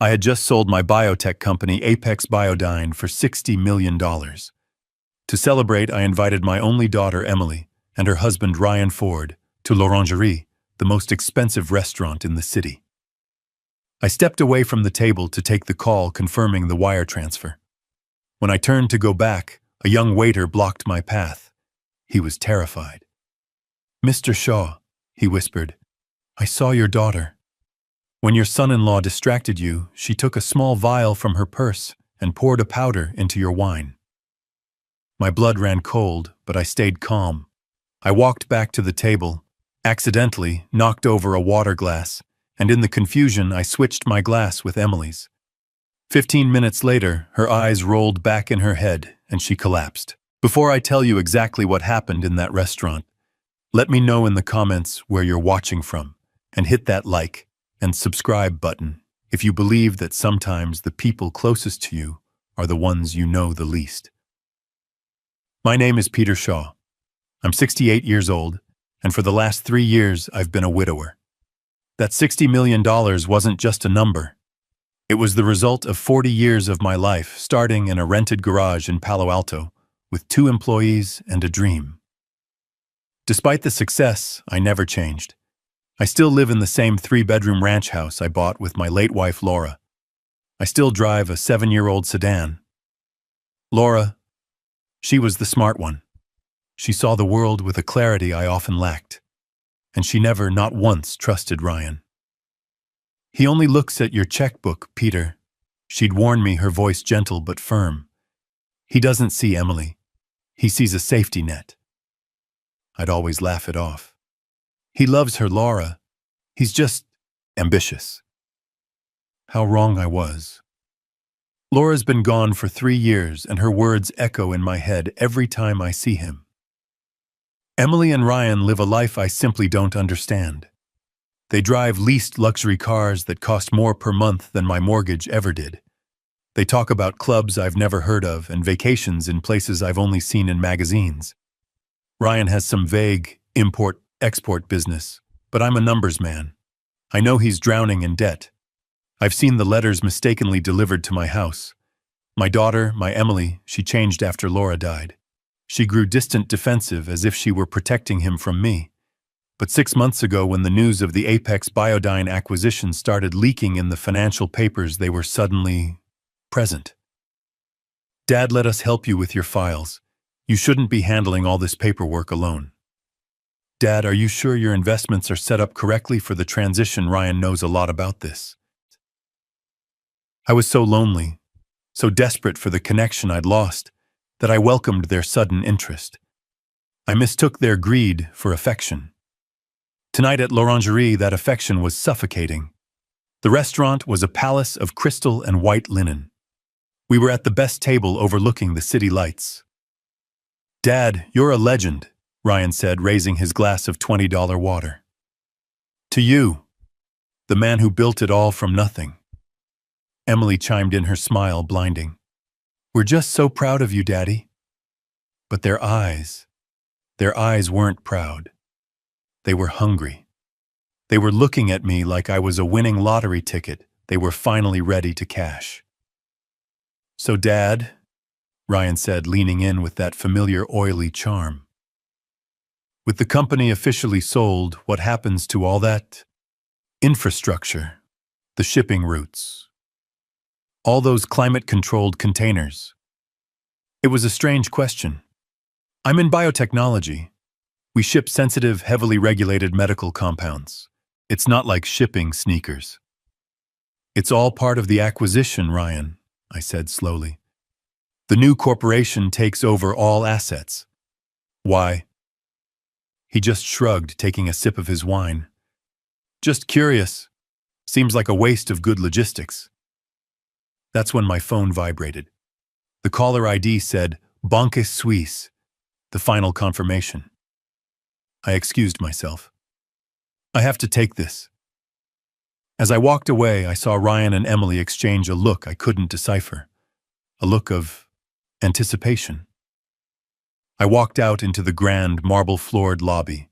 I had just sold my biotech company Apex Biodyne for $60 million. To celebrate, I invited my only daughter, Emily, and her husband, Ryan Ford, to l'Orangerie, the most expensive restaurant in the city. I stepped away from the table to take the call confirming the wire transfer. When I turned to go back, a young waiter blocked my path. He was terrified. "Mr. Shaw," he whispered, "I saw your daughter. When your son-in-law distracted you, she took a small vial from her purse and poured a powder into your wine." My blood ran cold, but I stayed calm. I walked back to the table, accidentally knocked over a water glass, and in the confusion I switched my glass with Emily's. 15 minutes later, her eyes rolled back in her head and she collapsed. Before I tell you exactly what happened in that restaurant, let me know in the comments where you're watching from, and hit that like and subscribe button if you believe that sometimes the people closest to you are the ones you know the least. My name is Peter Shaw. I'm 68 years old, and for the last 3 years I've been a widower. That $60 million wasn't just a number. It was the result of 40 years of my life, starting in a rented garage in Palo Alto, with 2 employees and a dream. Despite the success, I never changed. I still live in the same 3-bedroom ranch house I bought with my late wife, Laura. I still drive a 7-year-old sedan. Laura, she was the smart one. She saw the world with a clarity I often lacked. And she never, not once, trusted Ryan. "He only looks at your checkbook, Peter," she'd warn me, her voice gentle but firm. "He doesn't see Emily. He sees a safety net." I'd always laugh it off. "He loves her, Laura. He's just ambitious." How wrong I was. Laura's been gone for 3 years, and her words echo in my head every time I see him. Emily and Ryan live a life I simply don't understand. They drive leased luxury cars that cost more per month than my mortgage ever did. They talk about clubs I've never heard of and vacations in places I've only seen in magazines. Ryan has some vague import-export business, but I'm a numbers man. I know he's drowning in debt. I've seen the letters mistakenly delivered to my house. My daughter, my Emily, she changed after Laura died. She grew distant, defensive, as if she were protecting him from me. But 6 months ago, when the news of the Apex Biodyne acquisition started leaking in the financial papers, they were suddenly present. "Dad, let us help you with your files. You shouldn't be handling all this paperwork alone." "Dad, are you sure your investments are set up correctly for the transition? Ryan knows a lot about this." I was so lonely, so desperate for the connection I'd lost, that I welcomed their sudden interest. I mistook their greed for affection. Tonight at l'Orangerie, that affection was suffocating. The restaurant was a palace of crystal and white linen. We were at the best table overlooking the city lights. "Dad, you're a legend," Ryan said, raising his glass of $20 water. "To you, the man who built it all from nothing." Emily chimed in, her smile blinding. "We're just so proud of you, Daddy." But their eyes weren't proud. They were hungry. They were looking at me like I was a winning lottery ticket they were finally ready to cash. "So, Dad," Ryan said, leaning in with that familiar oily charm, "with the company officially sold, what happens to all that infrastructure, the shipping routes, all those climate-controlled containers?" It was a strange question. I'm in biotechnology. We ship sensitive, heavily regulated medical compounds. It's not like shipping sneakers. "It's all part of the acquisition, Ryan," I said slowly. "The new corporation takes over all assets." "Why?" He just shrugged, taking a sip of his wine. "Just curious. Seems like a waste of good logistics." That's when my phone vibrated. The caller ID said, "Banque Suisse," the final confirmation. I excused myself. "I have to take this." As I walked away, I saw Ryan and Emily exchange a look I couldn't decipher. A look of anticipation. I walked out into the grand, marble-floored lobby.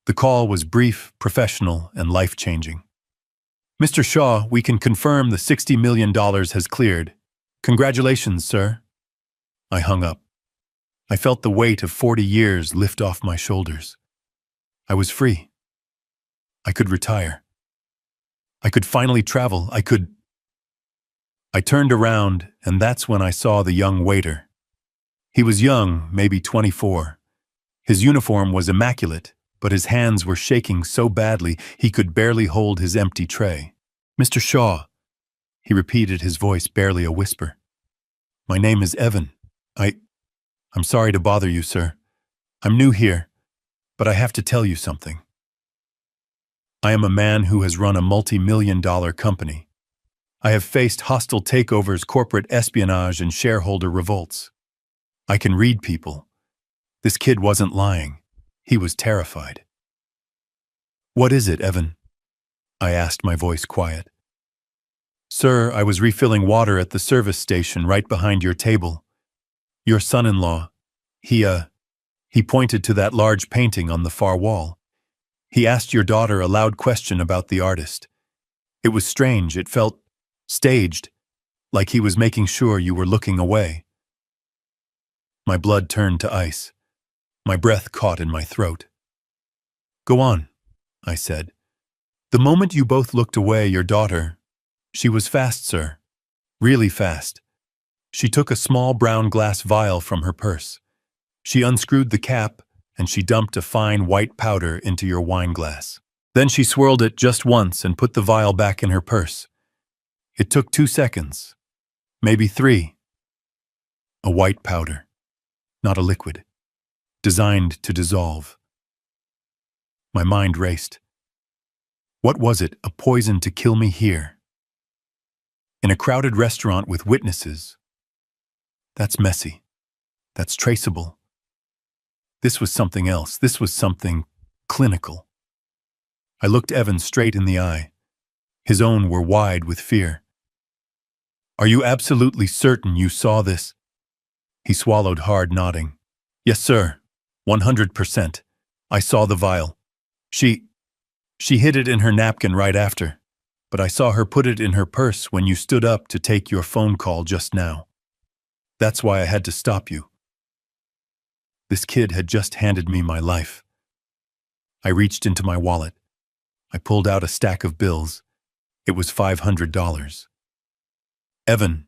The call was brief, professional, and life-changing. Mr. Shaw, we can confirm the $60 million has cleared. Congratulations, sir. I hung up. I felt the weight of 40 years lift off my shoulders. I was free. I could retire. I could finally travel. I turned around, and that's when I saw the young waiter. He was young, maybe 24. His uniform was immaculate, but his hands were shaking so badly he could barely hold his empty tray. Mr. Shaw, he repeated, his voice barely a whisper. My name is Evan. I'm sorry to bother you, sir. I'm new here, but I have to tell you something. I am a man who has run a multi-million-dollar company. I have faced hostile takeovers, corporate espionage, and shareholder revolts. I can read people. This kid wasn't lying. He was terrified. What is it, Evan? I asked, my voice quiet. Sir, I was refilling water at the service station right behind your table. Your son-in-law, he pointed to that large painting on the far wall. He asked your daughter a loud question about the artist. It was strange. It felt staged, like he was making sure you were looking away. My blood turned to ice. My breath caught in my throat. Go on, I said. The moment you both looked away, your daughter, she was fast, sir. Really fast. She took a small brown glass vial from her purse. She unscrewed the cap, and she dumped a fine white powder into your wine glass. Then she swirled it just once and put the vial back in her purse. It took 2 seconds, maybe 3. A white powder, not a liquid, designed to dissolve. My mind raced. What was it, a poison to kill me here? In a crowded restaurant with witnesses. That's messy. That's traceable. This was something else. This was something clinical. I looked Evan straight in the eye. His own were wide with fear. Are you absolutely certain you saw this? He swallowed hard, nodding. Yes, sir. 100%. I saw the vial. She hid it in her napkin right after, but I saw her put it in her purse when you stood up to take your phone call just now. That's why I had to stop you. This kid had just handed me my life. I reached into my wallet. I pulled out a stack of bills. It was $500. Evan,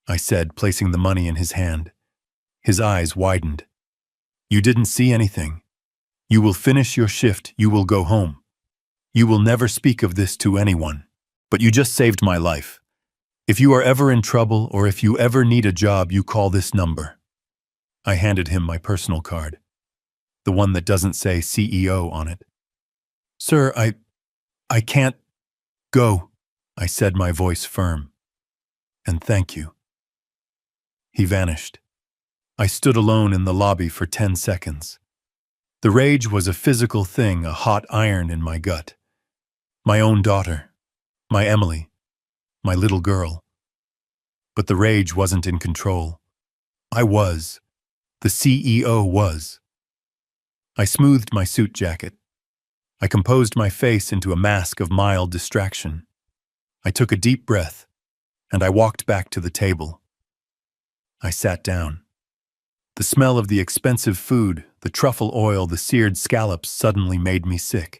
I said, placing the money in his hand. His eyes widened. You didn't see anything. You will finish your shift. You will go home. You will never speak of this to anyone. But you just saved my life. If you are ever in trouble or if you ever need a job, you call this number. I handed him my personal card, the one that doesn't say CEO on it. Sir, I can't go, I said, my voice firm. And thank you. He vanished. I stood alone in the lobby for 10 seconds. The rage was a physical thing, a hot iron in my gut. My own daughter, my Emily, my little girl. But the rage wasn't in control. I was. The CEO was. I smoothed my suit jacket. I composed my face into a mask of mild distraction. I took a deep breath, and I walked back to the table. I sat down. The smell of the expensive food, the truffle oil, the seared scallops suddenly made me sick.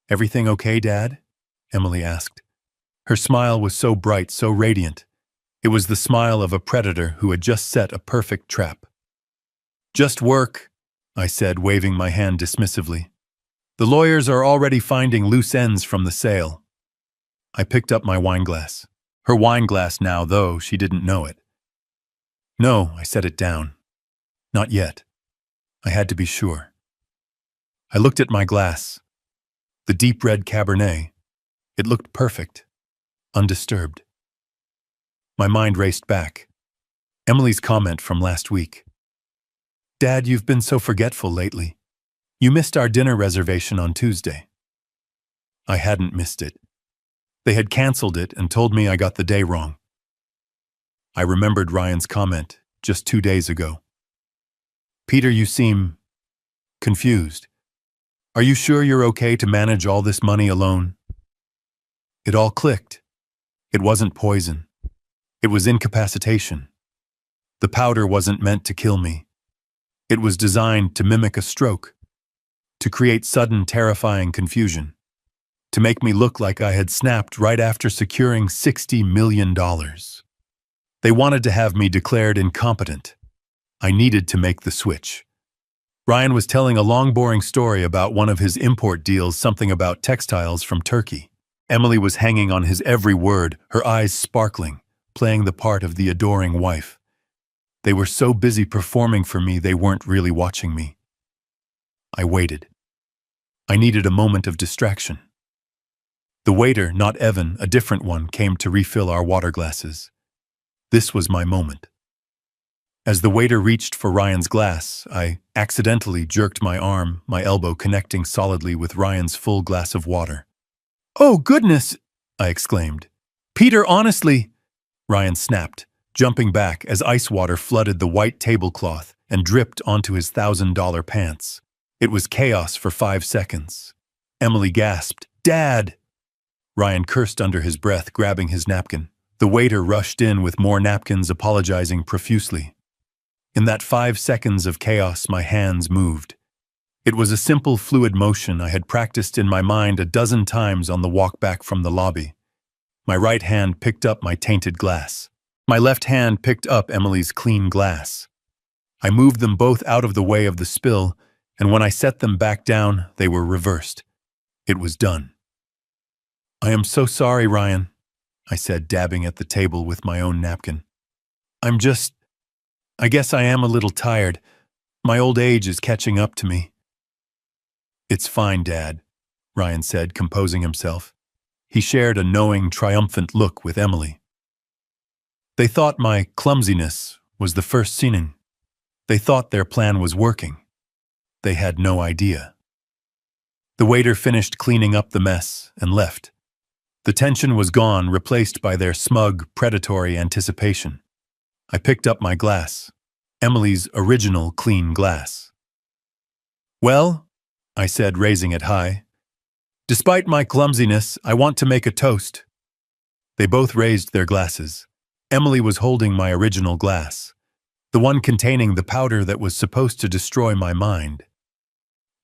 Everything okay, Dad? Emily asked. Her smile was so bright, so radiant. It was the smile of a predator who had just set a perfect trap. Just work, I said, waving my hand dismissively. The lawyers are already finding loose ends from the sale. I picked up my wineglass. Her wineglass now, though she didn't know it. No, I set it down. Not yet. I had to be sure. I looked at my glass. The deep red Cabernet. It looked perfect, undisturbed. My mind raced back. Emily's comment from last week. Dad, you've been so forgetful lately. You missed our dinner reservation on Tuesday. I hadn't missed it. They had canceled it and told me I got the day wrong. I remembered Ryan's comment just 2 days ago. Peter, you seem confused. Are you sure you're okay to manage all this money alone? It all clicked. It wasn't poison. It was incapacitation. The powder wasn't meant to kill me. It was designed to mimic a stroke, to create sudden, terrifying confusion, to make me look like I had snapped right after securing $60 million. They wanted to have me declared incompetent. I needed to make the switch. Ryan was telling a long, boring story about one of his import deals, something about textiles from Turkey. Emily was hanging on his every word, her eyes sparkling, playing the part of the adoring wife. They were so busy performing for me they weren't really watching me. I waited. I needed a moment of distraction. The waiter, not Evan, a different one, came to refill our water glasses. This was my moment. As the waiter reached for Ryan's glass, I accidentally jerked my arm, my elbow connecting solidly with Ryan's full glass of water. "Oh, goodness!" I exclaimed. "Peter, honestly—" Ryan snapped, jumping back as ice water flooded the white tablecloth and dripped onto his $1,000 pants. It was chaos for 5 seconds. Emily gasped, "Dad!" Ryan cursed under his breath, grabbing his napkin. The waiter rushed in with more napkins, apologizing profusely. In that 5 seconds of chaos, my hands moved. It was a simple, fluid motion I had practiced in my mind a dozen times on the walk back from the lobby. My right hand picked up my tainted glass. My left hand picked up Emily's clean glass. I moved them both out of the way of the spill, and when I set them back down, they were reversed. It was done. "I am so sorry, Ryan," I said, dabbing at the table with my own napkin. I guess I am a little tired. My old age is catching up to me." "It's fine, Dad," Ryan said, composing himself. He shared a knowing, triumphant look with Emily. They thought my clumsiness was the first scene. They thought their plan was working. They had no idea. The waiter finished cleaning up the mess and left. The tension was gone, replaced by their smug, predatory anticipation. I picked up my glass, Emily's original clean glass. "Well," I said, raising it high, "despite my clumsiness, I want to make a toast." They both raised their glasses. Emily was holding my original glass, the one containing the powder that was supposed to destroy my mind.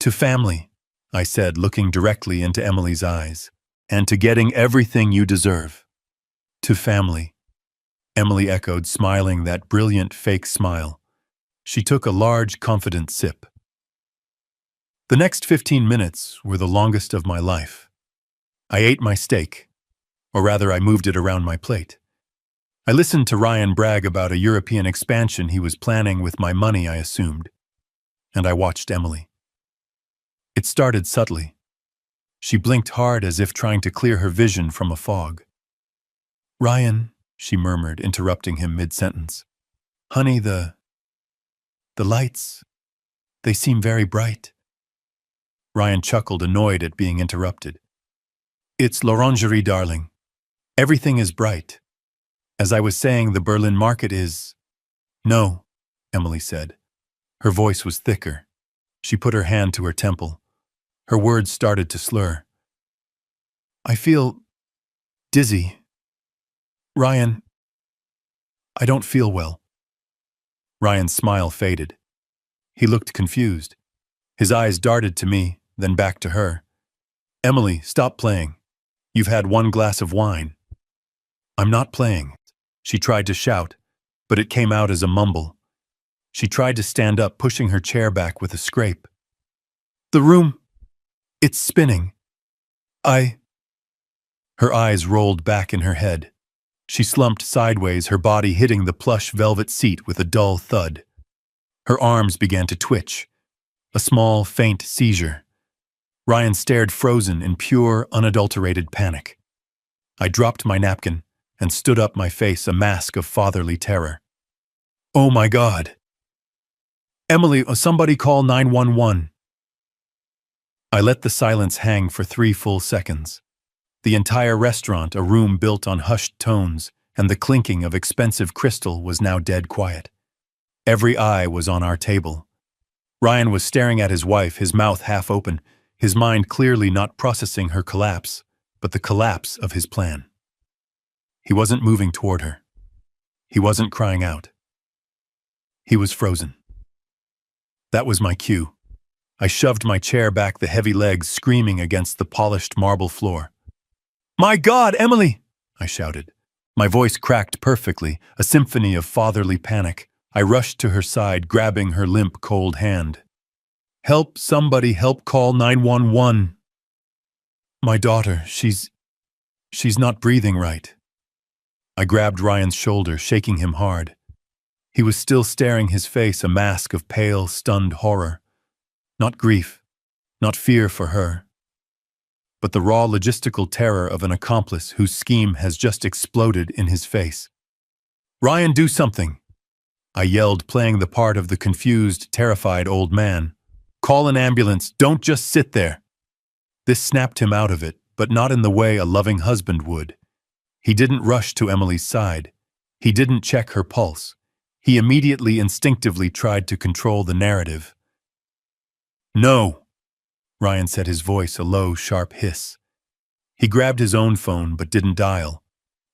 "To family," I said, looking directly into Emily's eyes, "and to getting everything you deserve." "To family," Emily echoed, smiling that brilliant fake smile. She took a large, confident sip. The next 15 minutes were the longest of my life. I ate my steak, or rather I moved it around my plate. I listened to Ryan brag about a European expansion he was planning with my money, I assumed. And I watched Emily. It started subtly. She blinked hard as if trying to clear her vision from a fog. "Ryan," she murmured, interrupting him mid-sentence. "Honey, the lights, they seem very bright." Ryan chuckled, annoyed at being interrupted. "It's l'orangerie, darling. Everything is bright. As I was saying, the Berlin market is—" "No," Emily said. Her voice was thicker. She put her hand to her temple. Her words started to slur. "I feel dizzy. Ryan, I don't feel well." Ryan's smile faded. He looked confused. His eyes darted to me, then back to her. "Emily, stop playing. You've had 1 glass of wine." "I'm not playing," she tried to shout, but it came out as a mumble. She tried to stand up, pushing her chair back with a scrape. "The room, it's spinning. Her eyes rolled back in her head. She slumped sideways, her body hitting the plush velvet seat with a dull thud. Her arms began to twitch. A small, faint seizure. Ryan stared, frozen in pure, unadulterated panic. I dropped my napkin and stood up, my face a mask of fatherly terror. "Oh my God! Emily, somebody call 911. I let the silence hang for 3 full seconds. The entire restaurant, a room built on hushed tones, and the clinking of expensive crystal, was now dead quiet. Every eye was on our table. Ryan was staring at his wife, his mouth half open, his mind clearly not processing her collapse, but the collapse of his plan. He wasn't moving toward her. He wasn't crying out. He was frozen. That was my cue. I shoved my chair back, the heavy legs screaming against the polished marble floor. "My God, Emily!" I shouted. My voice cracked perfectly, a symphony of fatherly panic. I rushed to her side, grabbing her limp, cold hand. "Help, somebody, help, call 911. My daughter, she's not breathing right." I grabbed Ryan's shoulder, shaking him hard. He was still staring, his face a mask of pale, stunned horror. Not grief, not fear for her, but the raw logistical terror of an accomplice whose scheme has just exploded in his face. "Ryan, do something!" I yelled, playing the part of the confused, terrified old man. "Call an ambulance, don't just sit there." This snapped him out of it, but not in the way a loving husband would. He didn't rush to Emily's side. He didn't check her pulse. He immediately, instinctively tried to control the narrative. "No," Ryan said, his voice a low, sharp hiss. He grabbed his own phone but didn't dial.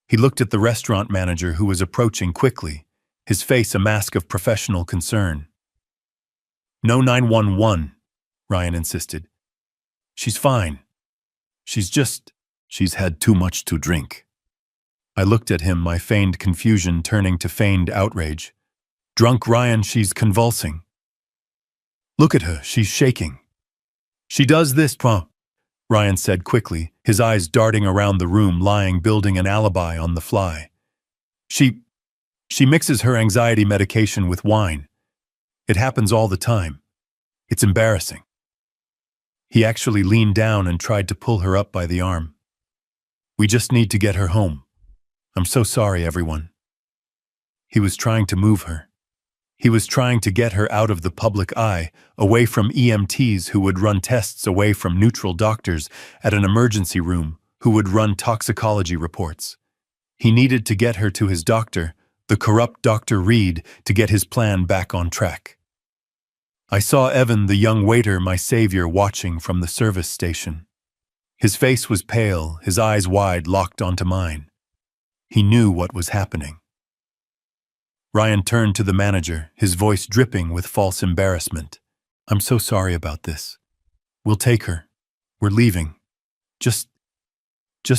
He looked at the restaurant manager who was approaching quickly, his face a mask of professional concern. "No 911, Ryan insisted. "She's fine. She's had too much to drink." I looked at him, my feigned confusion turning to feigned outrage. "Drunk, Ryan, she's convulsing. Look at her, she's shaking." "She does this, Ryan said quickly, his eyes darting around the room, lying, building an alibi on the fly. She mixes her anxiety medication with wine. It happens all the time. It's embarrassing." He actually leaned down and tried to pull her up by the arm. "We just need to get her home. I'm so sorry, everyone." He was trying to move her. He was trying to get her out of the public eye, away from EMTs who would run tests, away from neutral doctors at an emergency room who would run toxicology reports. He needed to get her to his doctor, the corrupt Dr. Reed, to get his plan back on track. I saw Evan, the young waiter, my savior, watching from the service station. His face was pale, his eyes wide, locked onto mine. He knew what was happening. Ryan turned to the manager, his voice dripping with false embarrassment. "I'm so sorry about this. We'll take her. We're leaving. Just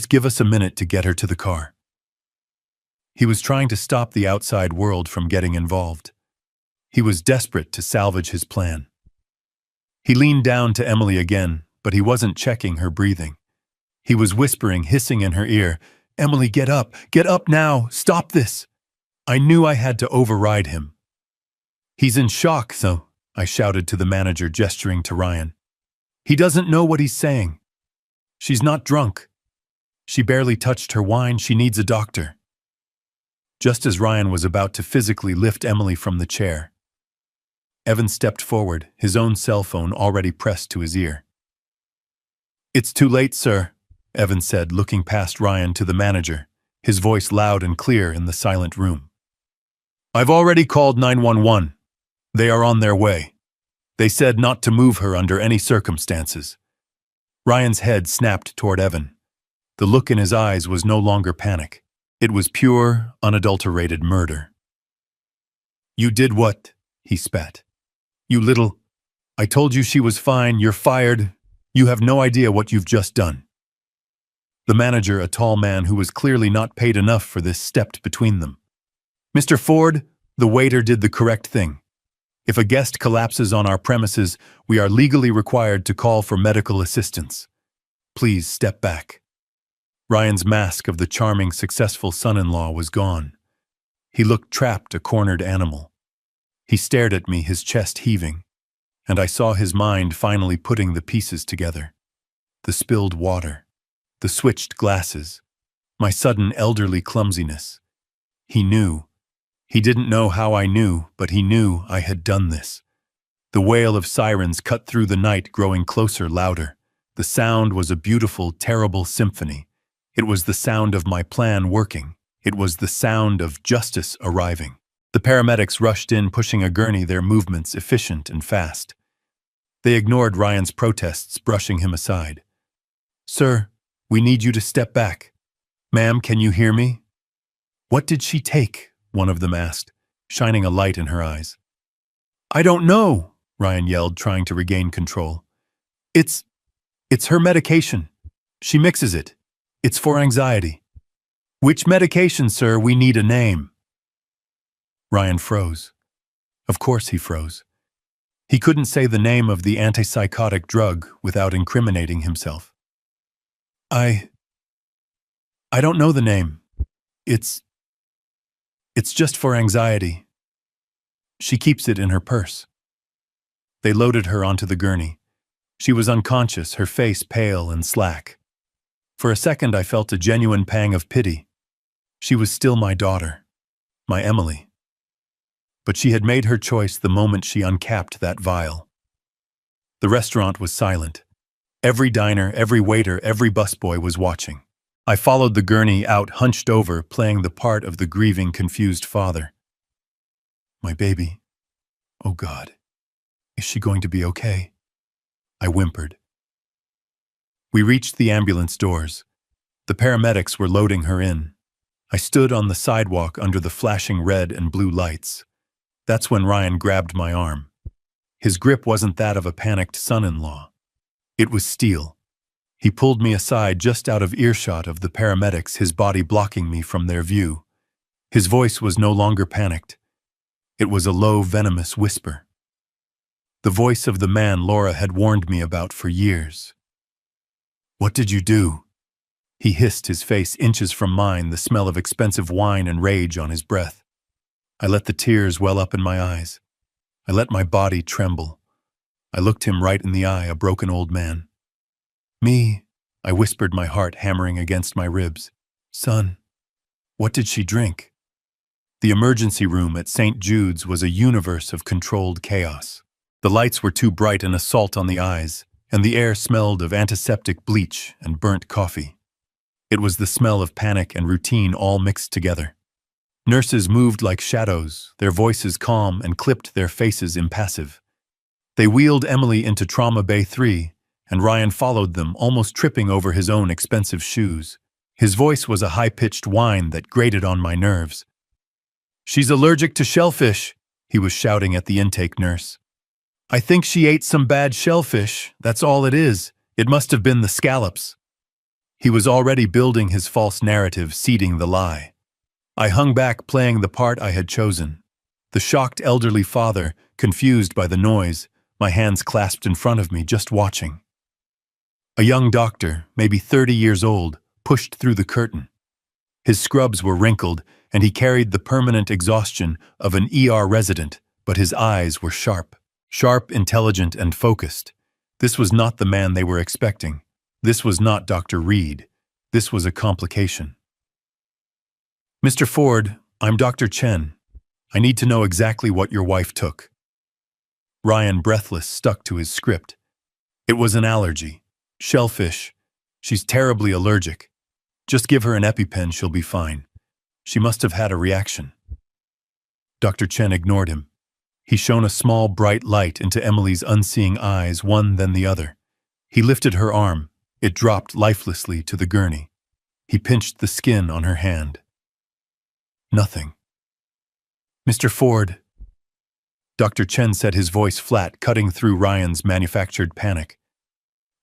give us a minute to get her to the car." He was trying to stop the outside world from getting involved. He was desperate to salvage his plan. He leaned down to Emily again, but he wasn't checking her breathing. He was whispering, hissing in her ear, "Emily, get up now, stop this." I knew I had to override him. "He's in shock, so," I shouted to the manager, gesturing to Ryan. "He doesn't know what he's saying. She's not drunk. She barely touched her wine, she needs a doctor." Just as Ryan was about to physically lift Emily from the chair, Evan stepped forward, his own cell phone already pressed to his ear. "It's too late, sir," Evan said, looking past Ryan to the manager, his voice loud and clear in the silent room. "I've already called 911. They are on their way. They said not to move her under any circumstances." Ryan's head snapped toward Evan. The look in his eyes was no longer panic. It was pure, unadulterated murder. "You did what?" he spat. "You little... I told you she was fine, you're fired. You have no idea what you've just done." The manager, a tall man who was clearly not paid enough for this, stepped between them. "Mr. Ford, the waiter did the correct thing. If a guest collapses on our premises, we are legally required to call for medical assistance. Please step back." Ryan's mask of the charming, successful son-in-law was gone. He looked trapped, a cornered animal. He stared at me, his chest heaving, and I saw his mind finally putting the pieces together. The spilled water, the switched glasses, my sudden elderly clumsiness. He knew. He didn't know how I knew, but he knew I had done this. The wail of sirens cut through the night, growing closer, louder. The sound was a beautiful, terrible symphony. It was the sound of my plan working. It was the sound of justice arriving. The paramedics rushed in, pushing a gurney, their movements efficient and fast. They ignored Ryan's protests, brushing him aside. "Sir, We need you to step back. Ma'am, can you hear me? What did she take? One of them asked, shining a light in her eyes. I don't know, Ryan yelled, trying to regain control. It's her medication. She mixes it. It's for anxiety. Which medication, sir? We need a name. Ryan froze. Of course he froze. He couldn't say the name of the antipsychotic drug without incriminating himself. I don't know the name. It's just for anxiety. She keeps it in her purse. They loaded her onto the gurney. She was unconscious, her face pale and slack. For a second I felt a genuine pang of pity. She was still my daughter, my Emily. But she had made her choice the moment she uncapped that vial. The restaurant was silent. Every diner, every waiter, every busboy was watching. I followed the gurney out, hunched over, playing the part of the grieving, confused father. My baby. Oh God. Is she going to be okay? I whimpered. We reached the ambulance doors. The paramedics were loading her in. I stood on the sidewalk under the flashing red and blue lights. That's when Ryan grabbed my arm. His grip wasn't that of a panicked son-in-law. It was steel. He pulled me aside just out of earshot of the paramedics, his body blocking me from their view. His voice was no longer panicked. It was a low, venomous whisper. The voice of the man Laura had warned me about for years. What did you do? He hissed, his face inches from mine, the smell of expensive wine and rage on his breath. I let the tears well up in my eyes. I let my body tremble. I looked him right in the eye, a broken old man. Me, I whispered, my heart hammering against my ribs. Son, what did she drink? The emergency room at St. Jude's was a universe of controlled chaos. The lights were too bright, an assault on the eyes, and the air smelled of antiseptic bleach and burnt coffee. It was the smell of panic and routine all mixed together. Nurses moved like shadows, their voices calm and clipped, their faces impassive. They wheeled Emily into Trauma Bay 3, and Ryan followed them, almost tripping over his own expensive shoes. His voice was a high-pitched whine that grated on my nerves. She's allergic to shellfish, he was shouting at the intake nurse. I think she ate some bad shellfish, that's all it is. It must have been the scallops. He was already building his false narrative, seeding the lie. I hung back, playing the part I had chosen. The shocked elderly father, confused by the noise, my hands clasped in front of me, just watching. A young doctor, maybe 30 years old, pushed through the curtain. His scrubs were wrinkled, and he carried the permanent exhaustion of an ER resident, but his eyes were sharp. Sharp, intelligent, and focused. This was not the man they were expecting. This was not Dr. Reed. This was a complication. Mr. Ford, I'm Dr. Chen. I need to know exactly what your wife took. Ryan, breathless, stuck to his script. It was an allergy. Shellfish. She's terribly allergic. Just give her an EpiPen, she'll be fine. She must have had a reaction. Dr. Chen ignored him. He shone a small, bright light into Emily's unseeing eyes, one then the other. He lifted her arm. It dropped lifelessly to the gurney. He pinched the skin on her hand. Nothing. Mr. Ford. Dr. Chen said, his voice flat, cutting through Ryan's manufactured panic.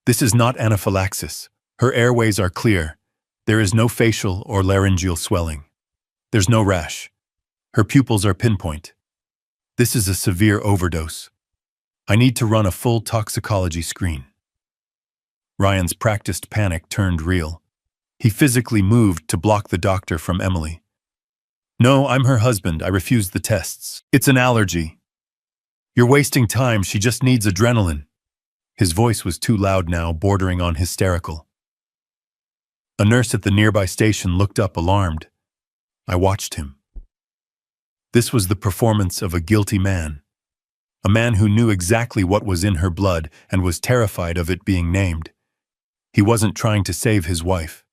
This is not anaphylaxis. Her airways are clear. There is no facial or laryngeal swelling. There's no rash. Her pupils are pinpoint. This is a severe overdose. I need to run a full toxicology screen. Ryan's practiced panic turned real. He physically moved to block the doctor from Emily. No, I'm her husband. I refused the tests. It's an allergy. You're wasting time. She just needs adrenaline. His voice was too loud now, bordering on hysterical. A nurse at the nearby station looked up, alarmed. I watched him. This was the performance of a guilty man. A man who knew exactly what was in her blood and was terrified of it being named. He wasn't trying to save his wife.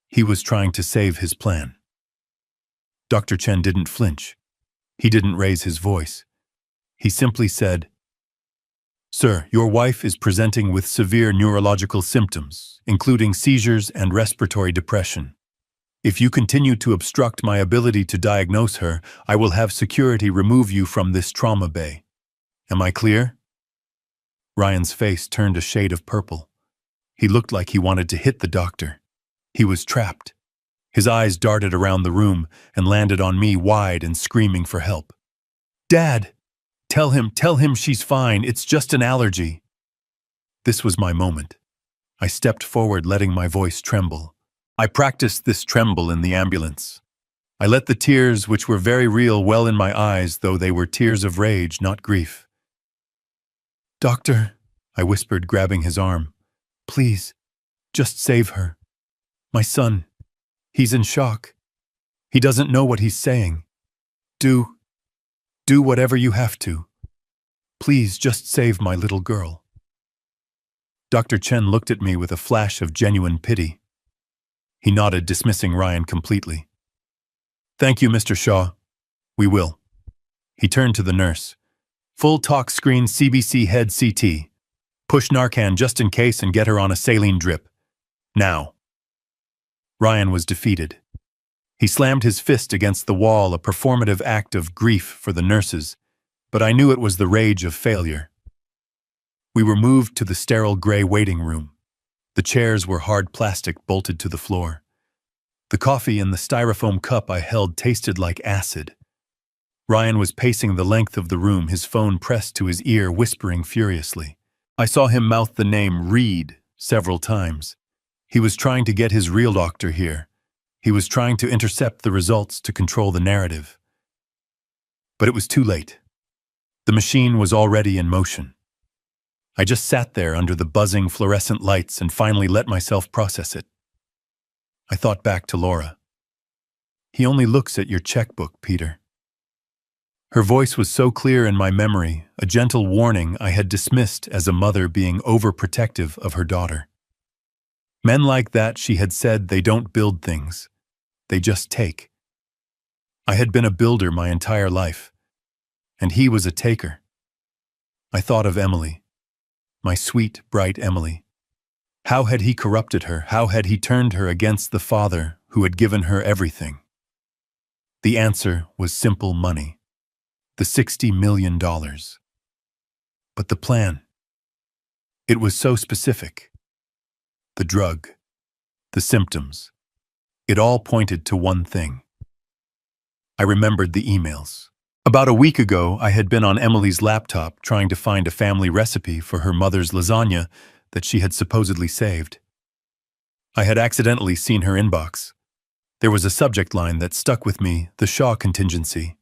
He was trying to save his plan. Dr. Chen didn't flinch. He didn't raise his voice. He simply said, Sir, your wife is presenting with severe neurological symptoms, including seizures and respiratory depression. If you continue to obstruct my ability to diagnose her, I will have security remove you from this trauma bay. Am I clear? Ryan's face turned a shade of purple. He looked like he wanted to hit the doctor. He was trapped. His eyes darted around the room and landed on me wide and screaming for help. Dad! Tell him she's fine, it's just an allergy. This was my moment. I stepped forward, letting my voice tremble. I practiced this tremble in the ambulance. I let the tears, which were very real, well in my eyes, though they were tears of rage, not grief. Doctor, I whispered, grabbing his arm. Please, just save her. My son, he's in shock. He doesn't know what he's saying. Do whatever you have to. Please just save my little girl. Dr. Chen looked at me with a flash of genuine pity. He nodded, dismissing Ryan completely. Thank you, Mr. Shaw. We will. He turned to the nurse. Full talk screen CBC head CT. Push Narcan just in case and get her on a saline drip. Now. Ryan was defeated. He slammed his fist against the wall, a performative act of grief for the nurses, but I knew it was the rage of failure. We were moved to the sterile gray waiting room. The chairs were hard plastic bolted to the floor. The coffee in the styrofoam cup I held tasted like acid. Ryan was pacing the length of the room, his phone pressed to his ear, whispering furiously. I saw him mouth the name Reed several times. He was trying to get his real doctor here. He was trying to intercept the results to control the narrative. But it was too late. The machine was already in motion. I just sat there under the buzzing fluorescent lights and finally let myself process it. I thought back to Laura. He only looks at your checkbook, Peter. Her voice was so clear in my memory, a gentle warning I had dismissed as a mother being overprotective of her daughter. Men like that, she had said, they don't build things. They just take. I had been a builder my entire life, and he was a taker. I thought of Emily, my sweet, bright Emily. How had he corrupted her? How had he turned her against the father who had given her everything? The answer was simple: money. The $60 million. But the plan, it was so specific. The drug, the symptoms, it all pointed to one thing. I remembered the emails. About a week ago, I had been on Emily's laptop trying to find a family recipe for her mother's lasagna that she had supposedly saved. I had accidentally seen her inbox. There was a subject line that stuck with me: the Shaw contingency.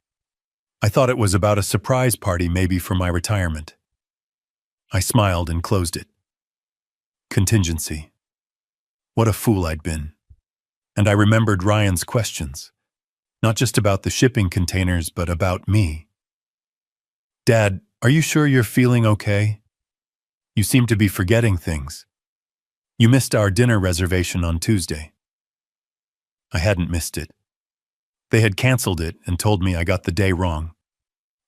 I thought it was about a surprise party, maybe for my retirement. I smiled and closed it. Contingency. What a fool I'd been. And I remembered Ryan's questions. Not just about the shipping containers, but about me. Dad, are you sure you're feeling okay? You seem to be forgetting things. You missed our dinner reservation on Tuesday. I hadn't missed it. They had canceled it and told me I got the day wrong.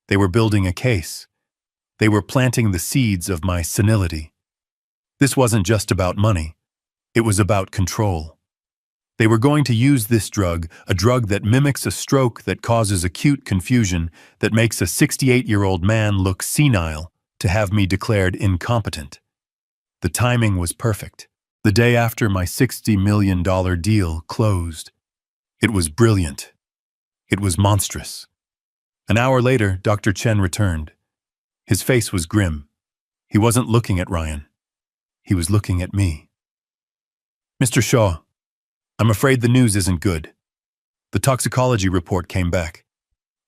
They were building a case. They were planting the seeds of my senility. This wasn't just about money. It was about control. They were going to use this drug, a drug that mimics a stroke, that causes acute confusion, that makes a 68-year-old man look senile, to have me declared incompetent. The timing was perfect. The day after my $60 million deal closed. It was brilliant. It was monstrous. An hour later, Dr. Chen returned. His face was grim. He wasn't looking at Ryan. He was looking at me. Mr. Shaw, I'm afraid the news isn't good. The toxicology report came back.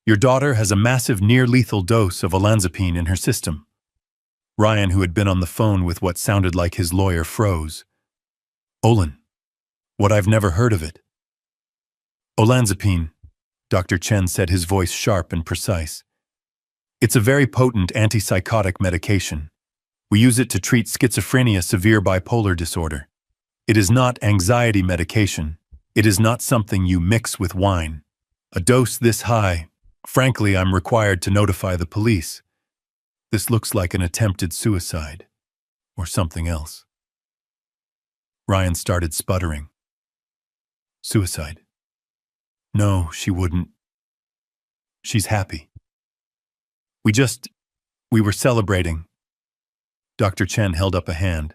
Your daughter has a massive near-lethal dose of olanzapine in her system. Ryan, who had been on the phone with what sounded like his lawyer, froze. Olan. What? I've never heard of it. Olanzapine, Dr. Chen said, his voice sharp and precise. It's a very potent antipsychotic medication. We use it to treat schizophrenia, severe bipolar disorder. It is not anxiety medication. It is not something you mix with wine. A dose this high, frankly, I'm required to notify the police. This looks like an attempted suicide, or something else. Ryan started sputtering. Suicide? No, she wouldn't. She's happy. We were celebrating. Dr. Chen held up a hand.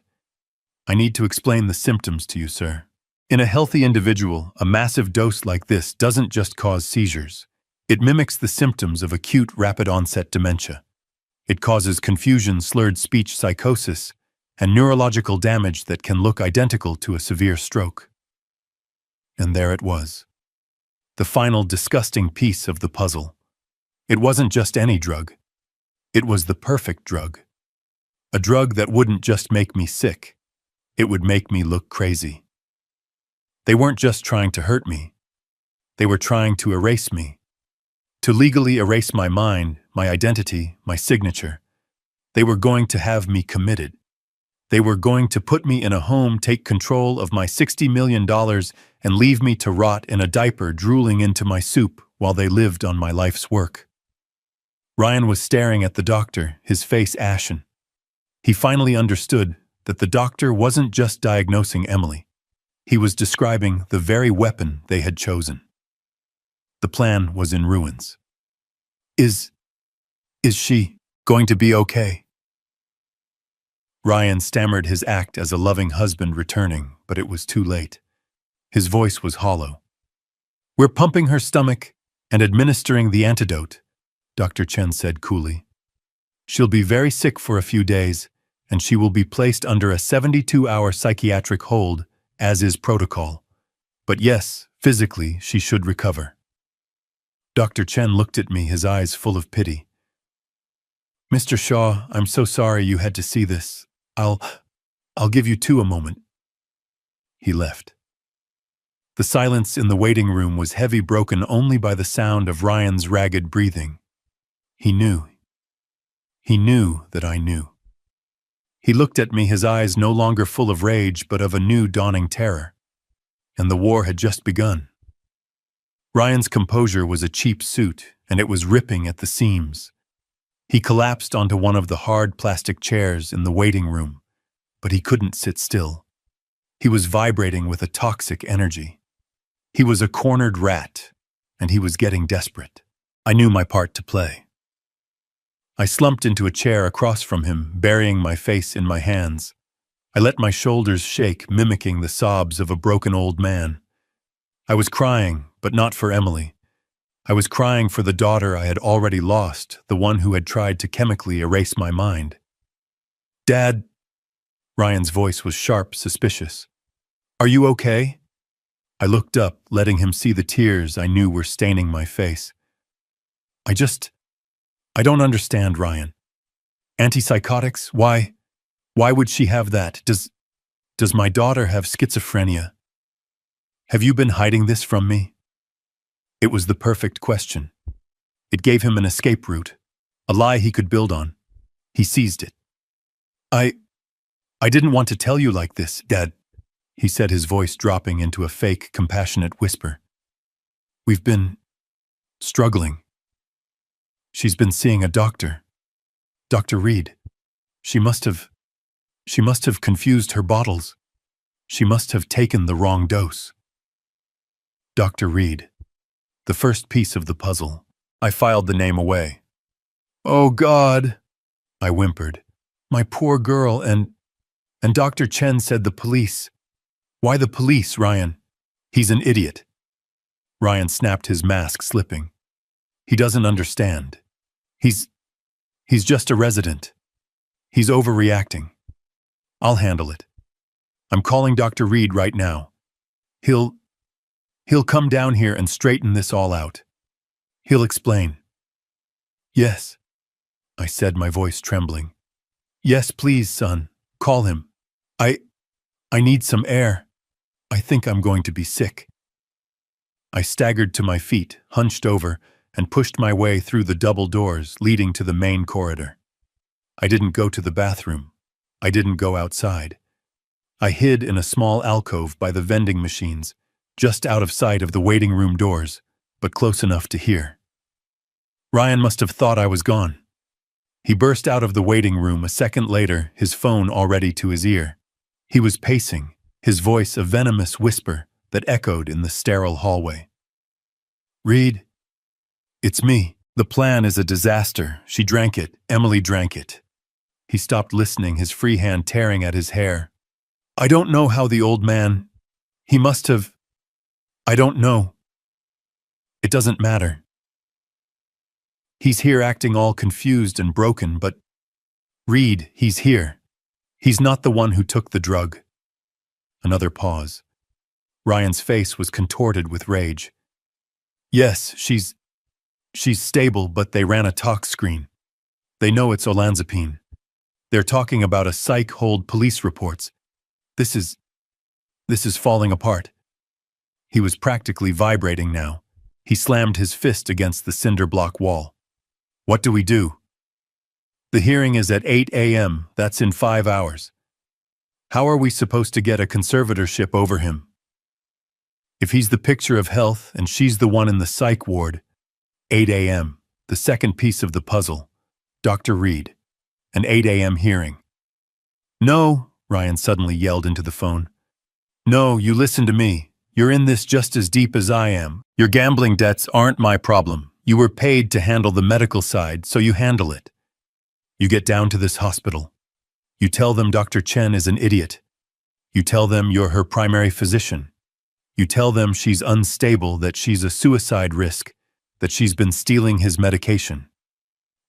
I need to explain the symptoms to you, sir. In a healthy individual, a massive dose like this doesn't just cause seizures. It mimics the symptoms of acute rapid-onset dementia. It causes confusion, slurred speech, psychosis, and neurological damage that can look identical to a severe stroke. And there it was. The final disgusting piece of the puzzle. It wasn't just any drug. It was the perfect drug. A drug that wouldn't just make me sick. It would make me look crazy. They weren't just trying to hurt me. They were trying to erase me. To legally erase my mind, my identity, my signature. They were going to have me committed. They were going to put me in a home, take control of my $60 million, and leave me to rot in a diaper drooling into my soup while they lived on my life's work. Ryan was staring at the doctor, his face ashen. He finally understood that the doctor wasn't just diagnosing Emily. He was describing the very weapon they had chosen. The plan was in ruins. Is she going to be okay? Ryan stammered his act as a loving husband returning, but it was too late. His voice was hollow. We're pumping her stomach and administering the antidote, Dr. Chen said coolly. She'll be very sick for a few days, and she will be placed under a 72-hour psychiatric hold, as is protocol. But yes, physically, she should recover. Dr. Chen looked at me, his eyes full of pity. Mr. Shaw, I'm so sorry you had to see this. I'll give you two a moment. He left. The silence in the waiting room was heavy, broken only by the sound of Ryan's ragged breathing. He knew. He knew that I knew. He looked at me, his eyes no longer full of rage, but of a new dawning terror. And the war had just begun. Ryan's composure was a cheap suit, and it was ripping at the seams. He collapsed onto one of the hard plastic chairs in the waiting room, but he couldn't sit still. He was vibrating with a toxic energy. He was a cornered rat, and he was getting desperate. I knew my part to play. I slumped into a chair across from him, burying my face in my hands. I let my shoulders shake, mimicking the sobs of a broken old man. I was crying, but not for Emily. I was crying for the daughter I had already lost, the one who had tried to chemically erase my mind. Dad, Ryan's voice was sharp, suspicious. Are you okay? I looked up, letting him see the tears I knew were staining my face. I don't understand, Ryan. Antipsychotics? Why would she have that? Does my daughter have schizophrenia? Have you been hiding this from me? It was the perfect question. It gave him an escape route, a lie he could build on. He seized it. I didn't want to tell you like this, Dad, he said, his voice dropping into a fake, compassionate whisper. We've been struggling. She's been seeing a doctor. Dr. Reed. She must have confused her bottles. She must have taken the wrong dose. Dr. Reed. The first piece of the puzzle. I filed the name away. Oh, God, I whimpered. My poor girl, and Dr. Chen said the police. Why the police, Ryan? He's an idiot. Ryan snapped, his mask slipping. He doesn't understand. He's just a resident. He's overreacting. I'll handle it. I'm calling Dr. Reed right now. He'll come down here and straighten this all out. He'll explain. Yes, I said, my voice trembling. Yes, please, son. Call him. I need some air. I think I'm going to be sick. I staggered to my feet, hunched over, and pushed my way through the double doors leading to the main corridor. I didn't go to the bathroom. I didn't go outside. I hid in a small alcove by the vending machines, just out of sight of the waiting room doors, but close enough to hear. Ryan must have thought I was gone. He burst out of the waiting room a second later, his phone already to his ear. He was pacing, his voice a venomous whisper that echoed in the sterile hallway. "Reed, it's me. The plan is a disaster. She drank it. Emily drank it." He stopped listening, his free hand tearing at his hair. "I don't know how the old man... He must have... I don't know. It doesn't matter. He's here acting all confused and broken, but... Reed, he's here. He's not the one who took the drug." Another pause. Ryan's face was contorted with rage. "Yes, she's stable, but they ran a tox screen. They know it's olanzapine. They're talking about a psych hold, police reports. This is falling apart." He was practically vibrating now. He slammed his fist against the cinder block wall. "What do we do?" "The hearing is at 8 a.m. That's in 5 hours. How are we supposed to get a conservatorship over him? If he's the picture of health and she's the one in the psych ward..." 8 a.m., the second piece of the puzzle. Dr. Reed. An 8 a.m. hearing. "No," Ryan suddenly yelled into the phone. "No, you listen to me. You're in this just as deep as I am. Your gambling debts aren't my problem. You were paid to handle the medical side, so you handle it. You get down to this hospital. You tell them Dr. Chen is an idiot. You tell them you're her primary physician. You tell them she's unstable, that she's a suicide risk, that she's been stealing his medication.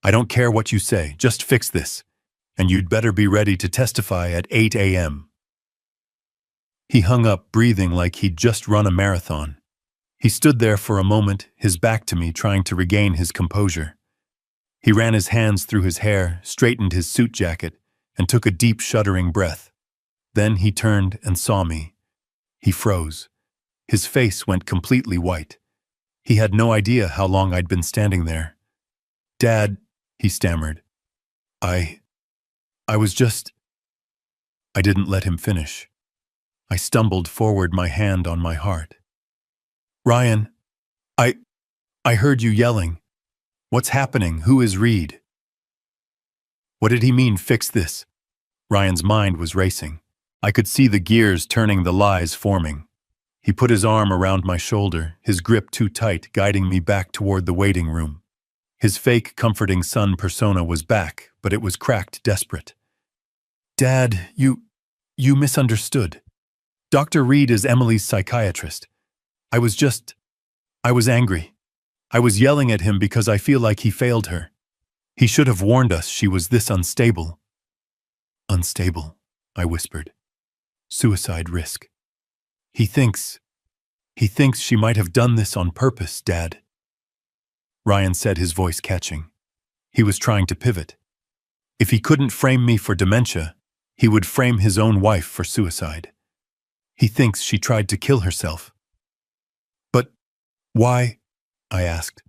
I don't care what you say, just fix this. And you'd better be ready to testify at 8 a.m. He hung up, breathing like he'd just run a marathon. He stood there for a moment, his back to me, trying to regain his composure. He ran his hands through his hair, straightened his suit jacket, and took a deep, shuddering breath. Then he turned and saw me. He froze. His face went completely white. He had no idea how long I'd been standing there. "Dad," he stammered. I was just..." I didn't let him finish. I stumbled forward, my hand on my heart. "Ryan, I heard you yelling. What's happening? Who is Reed?" What did he mean, fix this? Ryan's mind was racing. I could see the gears turning, the lies forming. He put his arm around my shoulder, his grip too tight, guiding me back toward the waiting room. His fake, comforting son persona was back, but it was cracked, desperate. "Dad, you misunderstood. Dr. Reed is Emily's psychiatrist. I was angry. I was yelling at him because I feel like he failed her. He should have warned us she was this unstable." "Unstable," I whispered. "Suicide risk. He thinks she might have done this on purpose, Dad." Ryan said, his voice catching. He was trying to pivot. If he couldn't frame me for dementia, he would frame his own wife for suicide. He thinks she tried to kill herself. "But why?" I asked,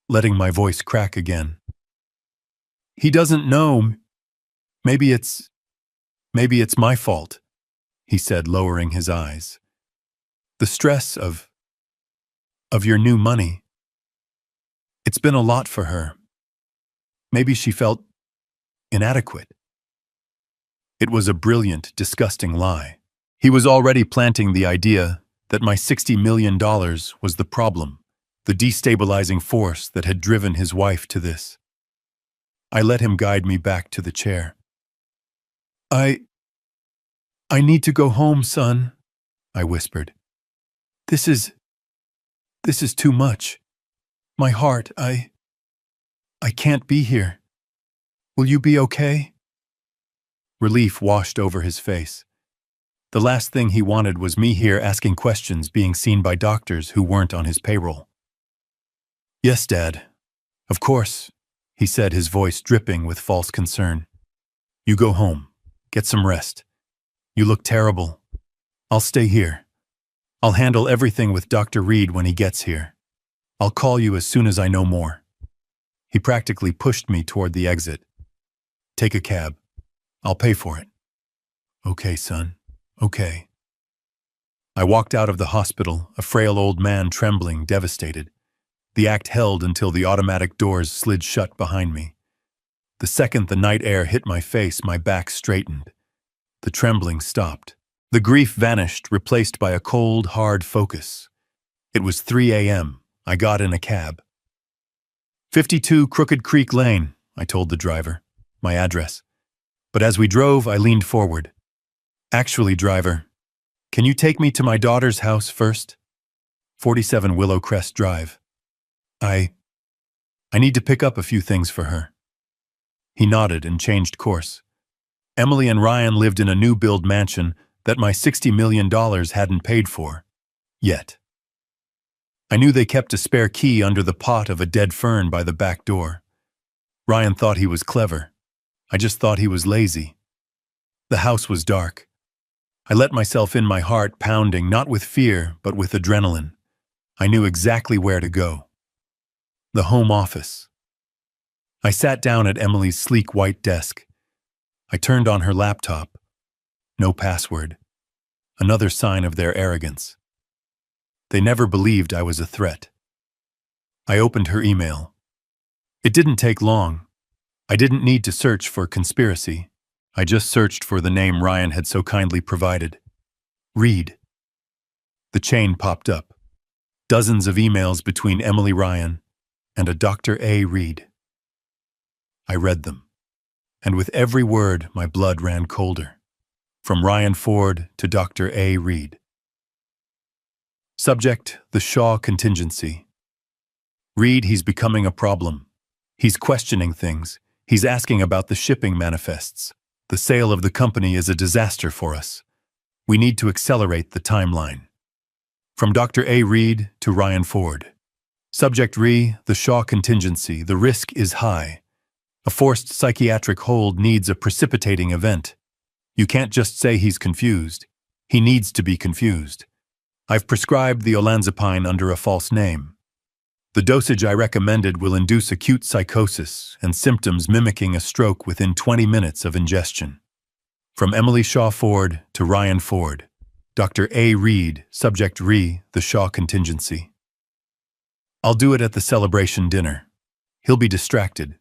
letting my voice crack again. "He doesn't know. Maybe it's my fault," he said, lowering his eyes. "The stress of your new money. It's been a lot for her. Maybe she felt inadequate." It was a brilliant, disgusting lie. He was already planting the idea that my $60 million was the problem, the destabilizing force that had driven his wife to this. I let him guide me back to the chair. I need to go home, son," I whispered. This is too much. My heart, I can't be here. Will you be okay?" Relief washed over his face. The last thing he wanted was me here asking questions, being seen by doctors who weren't on his payroll. "Yes, Dad. Of course," he said, his voice dripping with false concern. "You go home. Get some rest. You look terrible. I'll stay here. I'll handle everything with Dr. Reed when he gets here. I'll call you as soon as I know more." He practically pushed me toward the exit. "Take a cab. I'll pay for it." "Okay, son. Okay." I walked out of the hospital, a frail old man trembling, devastated. The act held until the automatic doors slid shut behind me. The second the night air hit my face, my back straightened. The trembling stopped. The grief vanished, replaced by a cold, hard focus. It was 3 a.m. I got in a cab. 52 Crooked Creek Lane, I told the driver, my address. But as we drove, I leaned forward. Actually, driver, can you take me to my daughter's house first? 47 Willow Crest Drive. I need to pick up a few things for her. He nodded and changed course. Emily and Ryan lived in a new-build mansion that my $60 million hadn't paid for. Yet. I knew they kept a spare key under the pot of a dead fern by the back door. Ryan thought he was clever. I just thought he was lazy. The house was dark. I let myself in, my heart pounding, not with fear, but with adrenaline. I knew exactly where to go. The home office. I sat down at Emily's sleek white desk. I turned on her laptop. No password. Another sign of their arrogance. They never believed I was a threat. I opened her email. It didn't take long. I didn't need to search for conspiracy. I just searched for the name Ryan had so kindly provided. Reed. The chain popped up. Dozens of emails between Emily Ryan and a Dr. A. Reed. I read them, and with every word my blood ran colder. From Ryan Ford to Dr. A. Reed. Subject, the Shaw contingency. Reed, he's becoming a problem. He's questioning things. He's asking about the shipping manifests. The sale of the company is a disaster for us. We need to accelerate the timeline. From Dr. A. Reed to Ryan Ford. Subject Re, the Shaw contingency. The risk is high. A forced psychiatric hold needs a precipitating event. You can't just say he's confused. He needs to be confused. I've prescribed the olanzapine under a false name. The dosage I recommended will induce acute psychosis and symptoms mimicking a stroke within 20 minutes of ingestion. From Emily Shaw Ford to Ryan Ford. Dr. A. Reed, Subject Re, the Shaw contingency. I'll do it at the celebration dinner. He'll be distracted.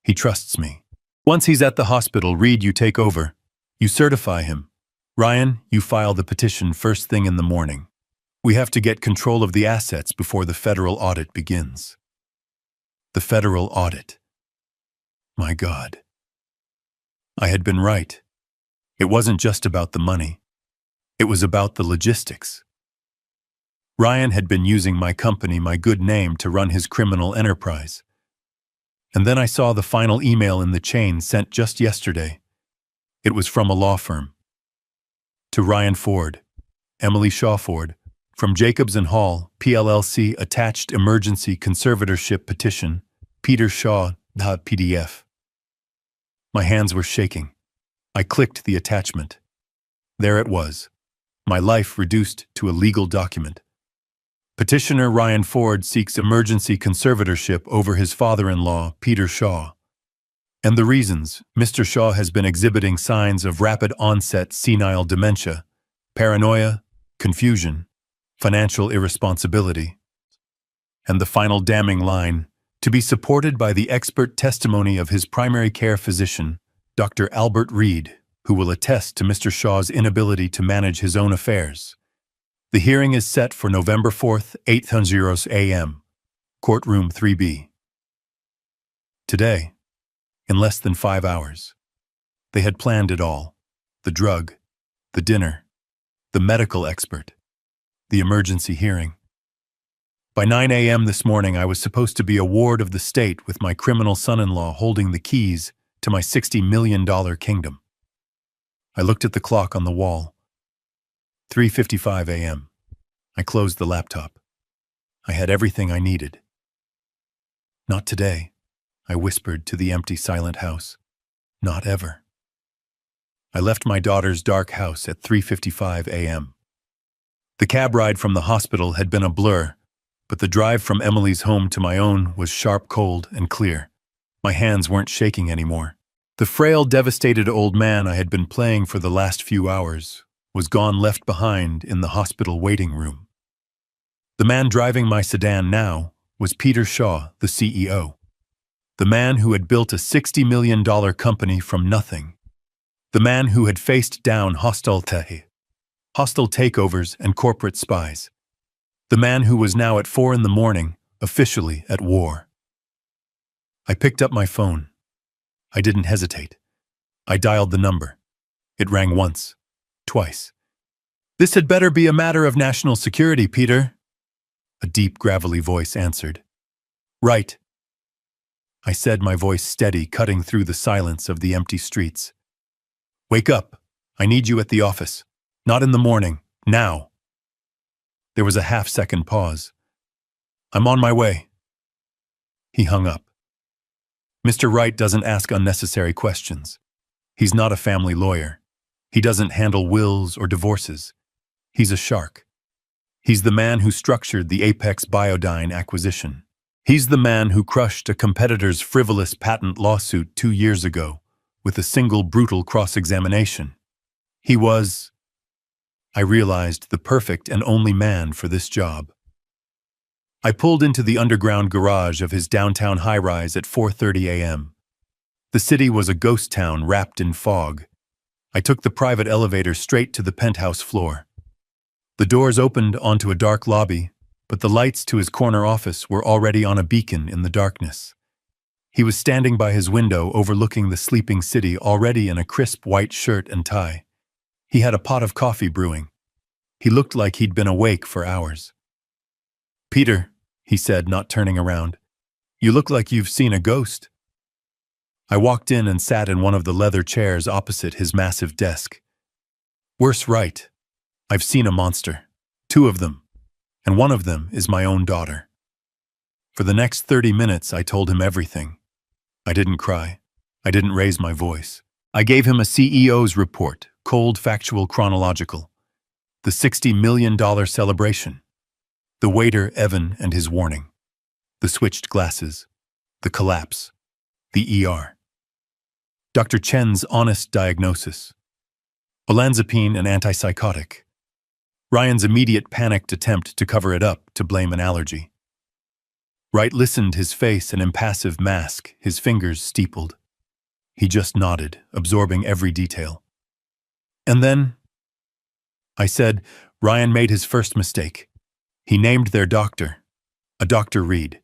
He trusts me. Once he's at the hospital, Reed, you take over. You certify him. Ryan, you file the petition first thing in the morning. We have to get control of the assets before the federal audit begins. The federal audit. My God. I had been right. It wasn't just about the money. It was about the logistics. Ryan had been using my company, my good name, to run his criminal enterprise. And then I saw the final email in the chain sent just yesterday. It was from a law firm. To Ryan Ford, Emily Shaw Ford, from Jacobs & Hall, PLLC, attached emergency conservatorship petition, Peter Shaw, PDF. My hands were shaking. I clicked the attachment. There it was. My life reduced to a legal document. Petitioner Ryan Ford seeks emergency conservatorship over his father-in-law, Peter Shaw. And the reasons: Mr. Shaw has been exhibiting signs of rapid onset senile dementia, paranoia, confusion, financial irresponsibility. And the final damning line: to be supported by the expert testimony of his primary care physician, Dr. Albert Reed, who will attest to Mr. Shaw's inability to manage his own affairs. The hearing is set for November 4th, 8:00 a.m., Courtroom 3B. Today, in less than 5 hours, they had planned it all: the drug, the dinner, the medical expert, the emergency hearing. By 9 a.m. this morning, I was supposed to be a ward of the state with my criminal son-in-law holding the keys to my $60 million kingdom. I looked at the clock on the wall. 3:55 a.m. I closed the laptop. I had everything I needed. Not today, I whispered to the empty, silent house. Not ever. I left my daughter's dark house at 3:55 a.m. The cab ride from the hospital had been a blur, but the drive from Emily's home to my own was sharp, cold, and clear. My hands weren't shaking anymore. The frail, devastated old man I had been playing for the last few hours was gone, left behind in the hospital waiting room. The man driving my sedan now was Peter Shaw, the CEO. The man who had built a $60 million company from nothing. The man who had faced down hostile takeovers and corporate spies. The man who was now at 4 in the morning, officially at war. I picked up my phone. I didn't hesitate. I dialed the number. It rang once, twice. "This had better be a matter of national security, Peter," a deep, gravelly voice answered. "Right," I said, my voice steady, cutting through the silence of the empty streets. "Wake up. I need you at the office. Not in the morning. Now." There was a half-second pause. "I'm on my way." He hung up. Mr. Wright doesn't ask unnecessary questions. He's not a family lawyer. He doesn't handle wills or divorces. He's a shark. He's the man who structured the Apex Biodyne acquisition. He's the man who crushed a competitor's frivolous patent lawsuit 2 years ago with a single brutal cross-examination. He was, I realized, the perfect and only man for this job. I pulled into the underground garage of his downtown high-rise at 4:30 a.m. The city was a ghost town wrapped in fog. I took the private elevator straight to the penthouse floor. The doors opened onto a dark lobby, but the lights to his corner office were already on a beacon in the darkness. He was standing by his window overlooking the sleeping city, already in a crisp white shirt and tie. He had a pot of coffee brewing. He looked like he'd been awake for hours. "Peter," he said, not turning around, "you look like you've seen a ghost." I walked in and sat in one of the leather chairs opposite his massive desk. "Worse right. I've seen a monster. 2 of them. And one of them is my own daughter." For the next 30 minutes, I told him everything. I didn't cry. I didn't raise my voice. I gave him a CEO's report, cold, factual, chronological. The $60 million celebration. The waiter, Evan, and his warning. The switched glasses. The collapse. The ER. Dr. Chen's honest diagnosis. Olanzapine, an antipsychotic. Ryan's immediate panicked attempt to cover it up, to blame an allergy. Wright listened, his face an impassive mask, his fingers steepled. He just nodded, absorbing every detail. "And then," I said, "Ryan made his first mistake. He named their doctor, a Dr. Reed.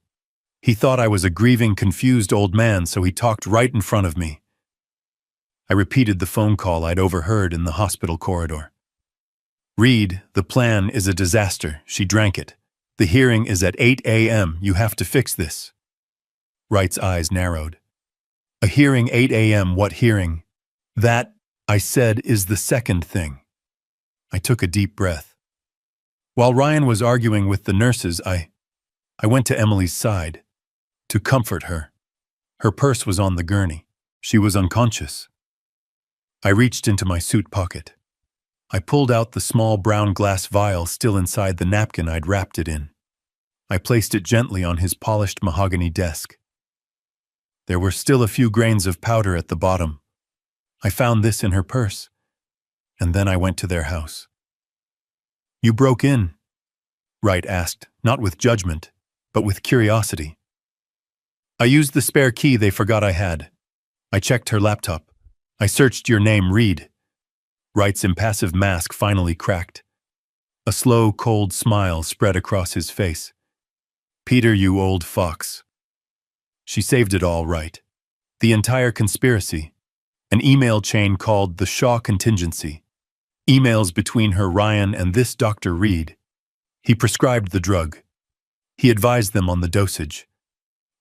He thought I was a grieving, confused old man, so he talked right in front of me." I repeated the phone call I'd overheard in the hospital corridor. "Reed, the plan is a disaster." She drank it. "The hearing is at 8 a.m. You have to fix this." Wright's eyes narrowed. "A hearing 8 a.m. What hearing?" "That," I said, "is the second thing." I took a deep breath. While Ryan was arguing with the nurses, I went to Emily's side to comfort her. Her purse was on the gurney. She was unconscious. I reached into my suit pocket. I pulled out the small brown glass vial still inside the napkin I'd wrapped it in. I placed it gently on his polished mahogany desk. There were still a few grains of powder at the bottom. I found this in her purse, and then I went to their house. "You broke in?" Wright asked, not with judgment, but with curiosity. "I used the spare key they forgot I had. I checked her laptop. I searched your name, Reed." Wright's impassive mask finally cracked. A slow, cold smile spread across his face. "Peter, you old fox." She saved it all, right. The entire conspiracy. An email chain called the Shaw Contingency. Emails between her, Ryan, and this Dr. Reed. He prescribed the drug. He advised them on the dosage.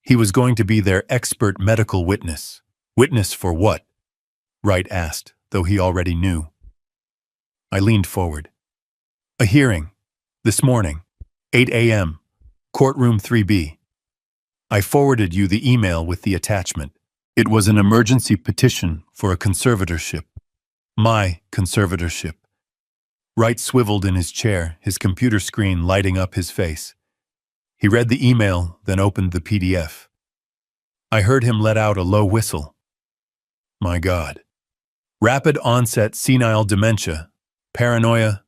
He was going to be their expert medical witness. Witness for what? Wright asked, though he already knew. I leaned forward. "A hearing. This morning. 8 a.m. Courtroom 3B. I forwarded you the email with the attachment. It was an emergency petition for a conservatorship. My conservatorship." Wright swiveled in his chair, his computer screen lighting up his face. He read the email, then opened the PDF. I heard him let out a low whistle. My God. Rapid onset senile dementia, paranoia,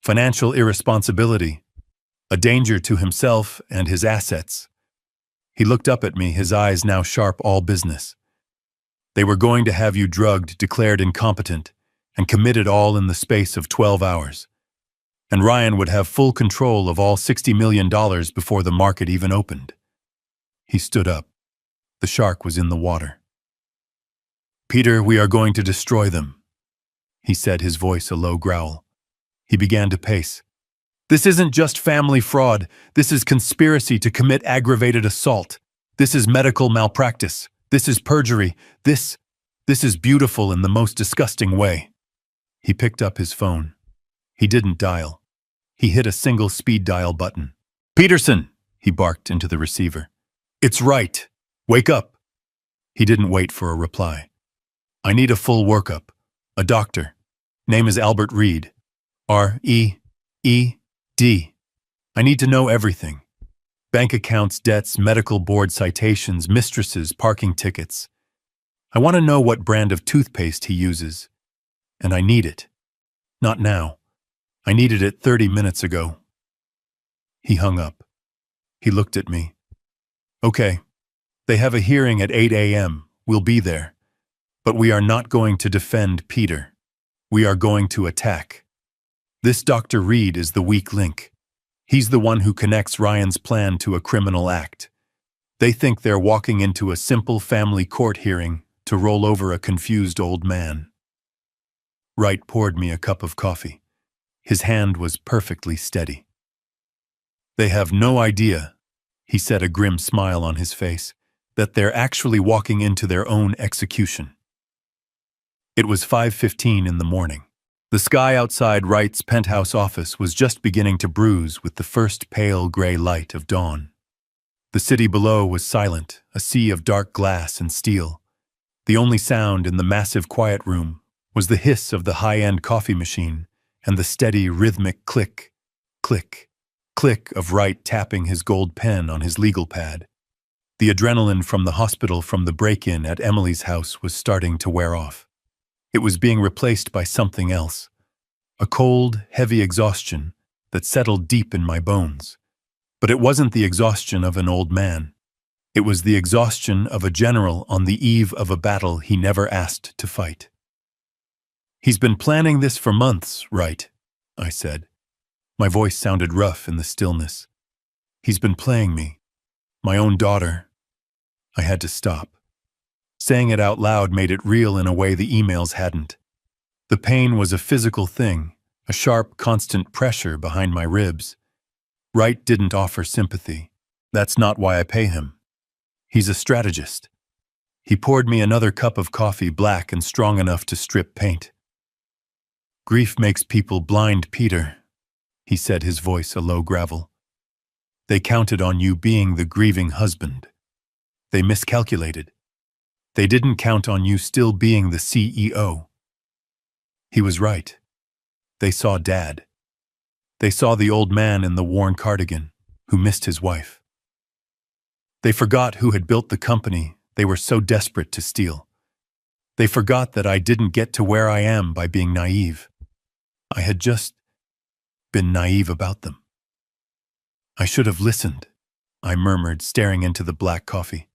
financial irresponsibility, a danger to himself and his assets. He looked up at me, his eyes now sharp, all business. They were going to have you drugged, declared incompetent, and committed all in the space of 12 hours. And Ryan would have full control of all $60 million before the market even opened. He stood up. The shark was in the water. "Peter, we are going to destroy them," he said, his voice a low growl. He began to pace. "This isn't just family fraud. This is conspiracy to commit aggravated assault. This is medical malpractice. This is perjury. This is beautiful in the most disgusting way." He picked up his phone. He didn't dial. He hit a single speed dial button. "Peterson," he barked into the receiver. "It's right. Wake up." He didn't wait for a reply. "I need a full workup. A doctor. Name is Albert Reed. R-E-E-D. I need to know everything. Bank accounts, debts, medical board citations, mistresses, parking tickets. I want to know what brand of toothpaste he uses. And I need it. Not now. I needed it 30 minutes ago." He hung up. He looked at me. "Okay. They have a hearing at 8 a.m. We'll be there. But we are not going to defend Peter. We are going to attack. This Dr. Reed is the weak link. He's the one who connects Ryan's plan to a criminal act. They think they're walking into a simple family court hearing to roll over a confused old man." Wright poured me a cup of coffee. His hand was perfectly steady. "They have no idea," he said, a grim smile on his face, "that they're actually walking into their own execution." It was 5:15 in the morning. The sky outside Wright's penthouse office was just beginning to bruise with the first pale gray light of dawn. The city below was silent, a sea of dark glass and steel. The only sound in the massive quiet room was the hiss of the high-end coffee machine and the steady rhythmic click, click, click of Wright tapping his gold pen on his legal pad. The adrenaline from the hospital from the break-in at Emily's house was starting to wear off. It was being replaced by something else, a cold, heavy exhaustion that settled deep in my bones. But it wasn't the exhaustion of an old man. It was the exhaustion of a general on the eve of a battle he never asked to fight. "He's been planning this for months, Wright," I said. My voice sounded rough in the stillness. "He's been playing me. My own daughter." I had to stop. Saying it out loud made it real in a way the emails hadn't. The pain was a physical thing, a sharp, constant pressure behind my ribs. Wright didn't offer sympathy. That's not why I pay him. He's a strategist. He poured me another cup of coffee, black and strong enough to strip paint. "Grief makes people blind, Peter," he said, his voice a low gravel. "They counted on you being the grieving husband. They miscalculated. They didn't count on you still being the CEO." He was right. They saw Dad. They saw the old man in the worn cardigan, who missed his wife. They forgot who had built the company they were so desperate to steal. They forgot that I didn't get to where I am by being naive. I had just been naive about them. "I should have listened," I murmured, staring into the black coffee.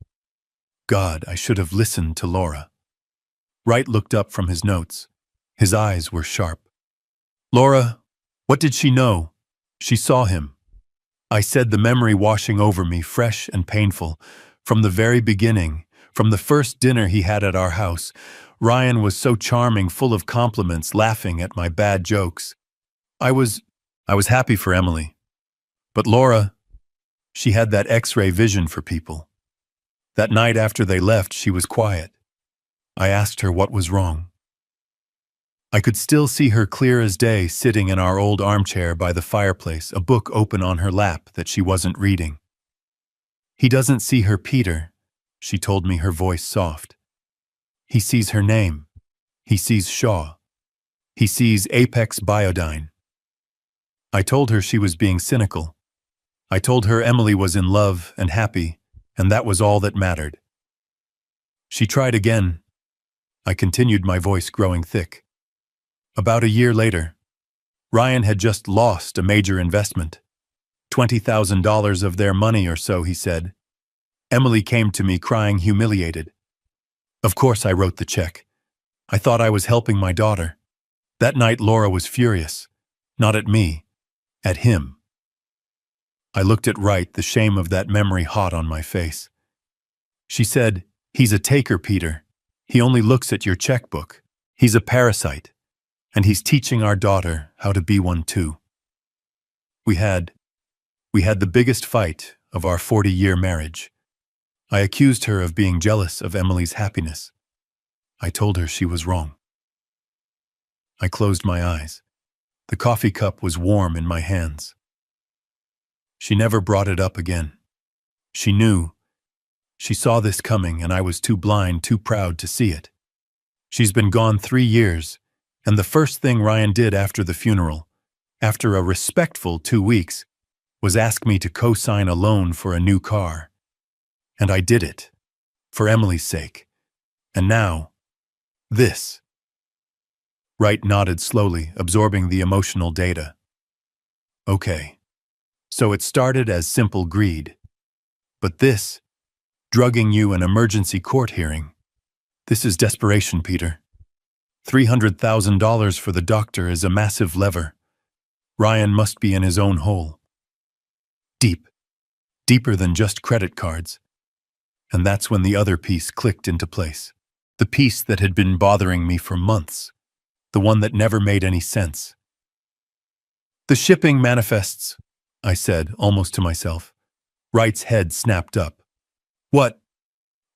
"God, I should have listened to Laura." Wright looked up from his notes. His eyes were sharp. "Laura, what did she know? She saw him." I said, the memory washing over me, fresh and painful. From the very beginning, from the first dinner he had at our house, Ryan was so charming, full of compliments, laughing at my bad jokes. I was happy for Emily. But Laura, she had that X-ray vision for people. That night after they left, she was quiet. I asked her what was wrong. I could still see her clear as day, sitting in our old armchair by the fireplace, a book open on her lap that she wasn't reading. "He doesn't see her, Peter," she told me, her voice soft. "He sees her name. He sees Shaw. He sees Apex Biodyne." I told her she was being cynical. I told her Emily was in love and happy, and that was all that mattered. She tried again. I continued, my voice growing thick. About a year later, Ryan had just lost a major investment. $20,000 of their money or so, he said. Emily came to me crying, humiliated. Of course I wrote the check. I thought I was helping my daughter. That night Laura was furious. Not at me, at him. I looked at Wright, the shame of that memory hot on my face. She said, "He's a taker, Peter. He only looks at your checkbook. He's a parasite. And he's teaching our daughter how to be one too." We had the biggest fight of our 40-year marriage. I accused her of being jealous of Emily's happiness. I told her she was wrong. I closed my eyes. The coffee cup was warm in my hands. She never brought it up again. She knew. She saw this coming, and I was too blind, too proud to see it. She's been gone 3 years, and the first thing Ryan did after the funeral, after a respectful 2 weeks, was ask me to co-sign a loan for a new car. And I did it, for Emily's sake. And now, this. Wright nodded slowly, absorbing the emotional data. Okay. So it started as simple greed. But this, drugging you an emergency court hearing, this is desperation, Peter. $300,000 for the doctor is a massive lever. Ryan must be in his own hole. Deep. Deeper than just credit cards. And that's when the other piece clicked into place. The piece that had been bothering me for months. The one that never made any sense. The shipping manifests, I said, almost to myself. Wright's head snapped up. What?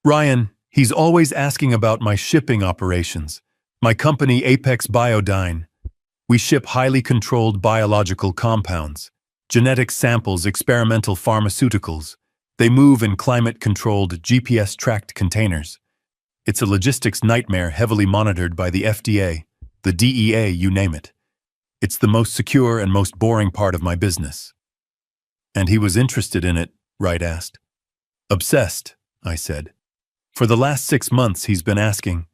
Ryan, he's always asking about my shipping operations. My company, Apex Biodyne. We ship highly controlled biological compounds, genetic samples, experimental pharmaceuticals. They move in climate-controlled, GPS-tracked containers. It's a logistics nightmare heavily monitored by the FDA, the DEA, you name it. It's the most secure and most boring part of my business. And he was interested in it, Wright asked. Obsessed, I said. For the last 6 months he's been asking,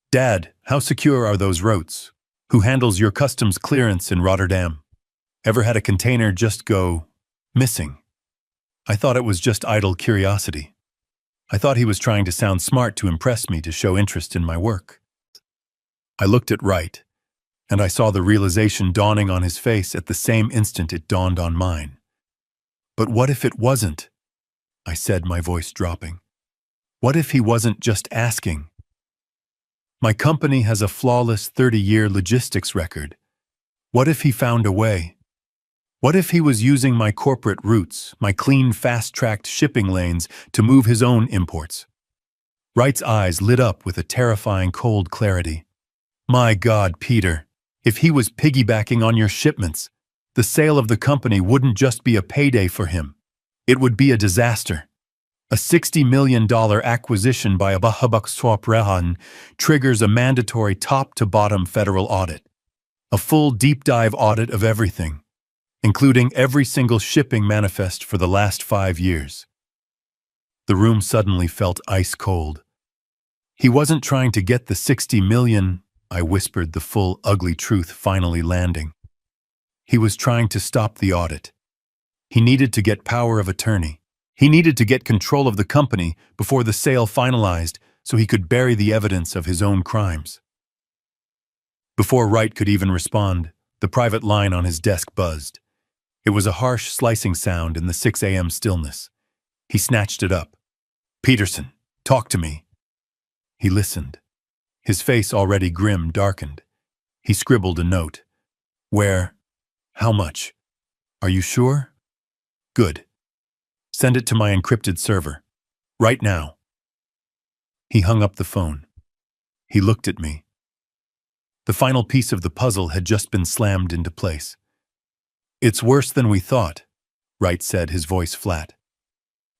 Dad, how secure are those routes? Who handles your customs clearance in Rotterdam? Ever had a container just go missing? I thought it was just idle curiosity. I thought he was trying to sound smart to impress me, to show interest in my work. I looked at Wright, and I saw the realization dawning on his face at the same instant it dawned on mine. But what if it wasn't? I said, my voice dropping. What if he wasn't just asking? My company has a flawless 30-year logistics record. What if he found a way? What if he was using my corporate routes, my clean, fast-tracked shipping lanes, to move his own imports? Wright's eyes lit up with a terrifying cold clarity. My God, Peter, if he was piggybacking on your shipments, the sale of the company wouldn't just be a payday for him. It would be a disaster. A $60 million acquisition by a Bahabak triggers a mandatory top-to-bottom federal audit. A full deep-dive audit of everything, including every single shipping manifest for the last 5 years. The room suddenly felt ice-cold. He wasn't trying to get the $60 million, I whispered, the full, ugly truth finally landing. He was trying to stop the audit. He needed to get power of attorney. He needed to get control of the company before the sale finalized so he could bury the evidence of his own crimes. Before Wright could even respond, the private line on his desk buzzed. It was a harsh, slicing sound in the 6 a.m. stillness. He snatched it up. Peterson, talk to me. He listened. His face, already grim, darkened. He scribbled a note. Where? How much? Are you sure? Good. Send it to my encrypted server. Right now. He hung up the phone. He looked at me. The final piece of the puzzle had just been slammed into place. It's worse than we thought, Wright said, his voice flat.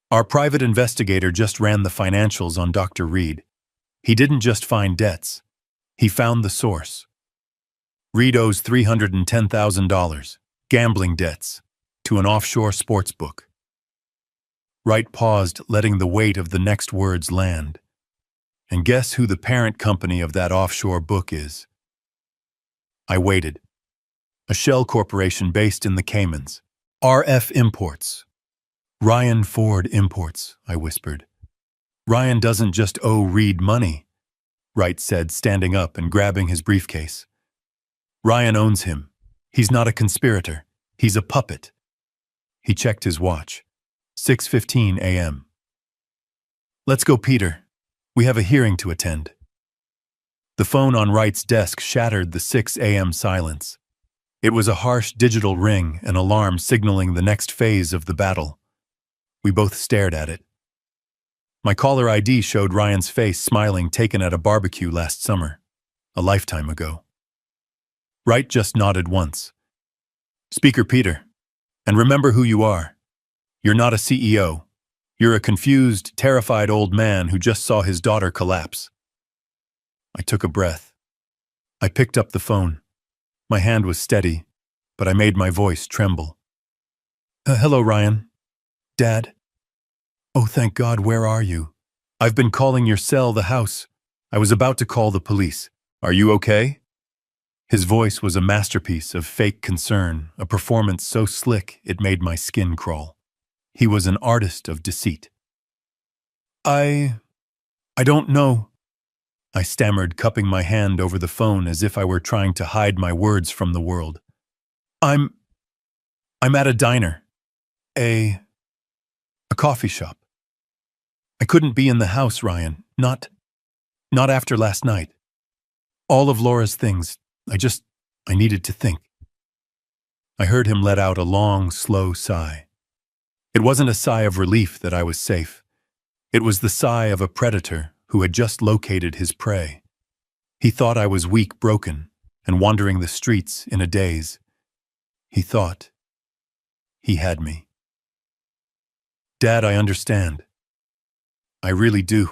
Our private investigator just ran the financials on Dr. Reed. He didn't just find debts. He found the source. Reed owes $310,000, gambling debts, to an offshore sports book. Wright paused, letting the weight of the next words land. And guess who the parent company of that offshore book is? I waited. A shell corporation based in the Caymans. RF Imports. Ryan Ford Imports, I whispered. Ryan doesn't just owe Reed money, Wright said, standing up and grabbing his briefcase. Ryan owns him. He's not a conspirator. He's a puppet. He checked his watch. 6:15 a.m. Let's go, Peter. We have a hearing to attend. The phone on Wright's desk shattered the 6 a.m. silence. It was a harsh digital ring, an alarm signaling the next phase of the battle. We both stared at it. My caller ID showed Ryan's face smiling, taken at a barbecue last summer, a lifetime ago. Wright just nodded once. Speaker Peter, and remember who you are. You're not a CEO. You're a confused, terrified old man who just saw his daughter collapse. I took a breath. I picked up the phone. My hand was steady, but I made my voice tremble. Hello, Ryan. Dad? Oh, thank God, where are you? I've been calling your cell, the house. I was about to call the police. Are you okay? His voice was a masterpiece of fake concern, a performance so slick it made my skin crawl. He was an artist of deceit. I don't know, I stammered, cupping my hand over the phone as if I were trying to hide my words from the world. I'm at a diner. A coffee shop. I couldn't be in the house, Ryan. Not after last night. All of Laura's things, I needed to think. I heard him let out a long, slow sigh. It wasn't a sigh of relief that I was safe. It was the sigh of a predator who had just located his prey. He thought I was weak, broken, and wandering the streets in a daze. He thought he had me. Dad, I understand. I really do,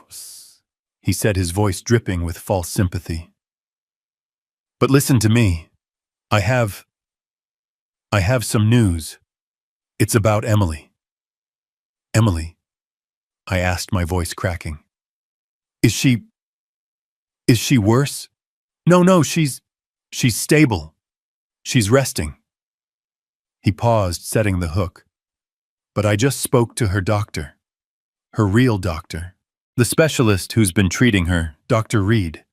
he said, his voice dripping with false sympathy. But listen to me. I have some news. It's about Emily. Emily? I asked, my voice cracking. Is she worse? No, she's stable. She's resting. He paused, setting the hook. But I just spoke to her doctor. Her real doctor. The specialist who's been treating her, Dr. Reed.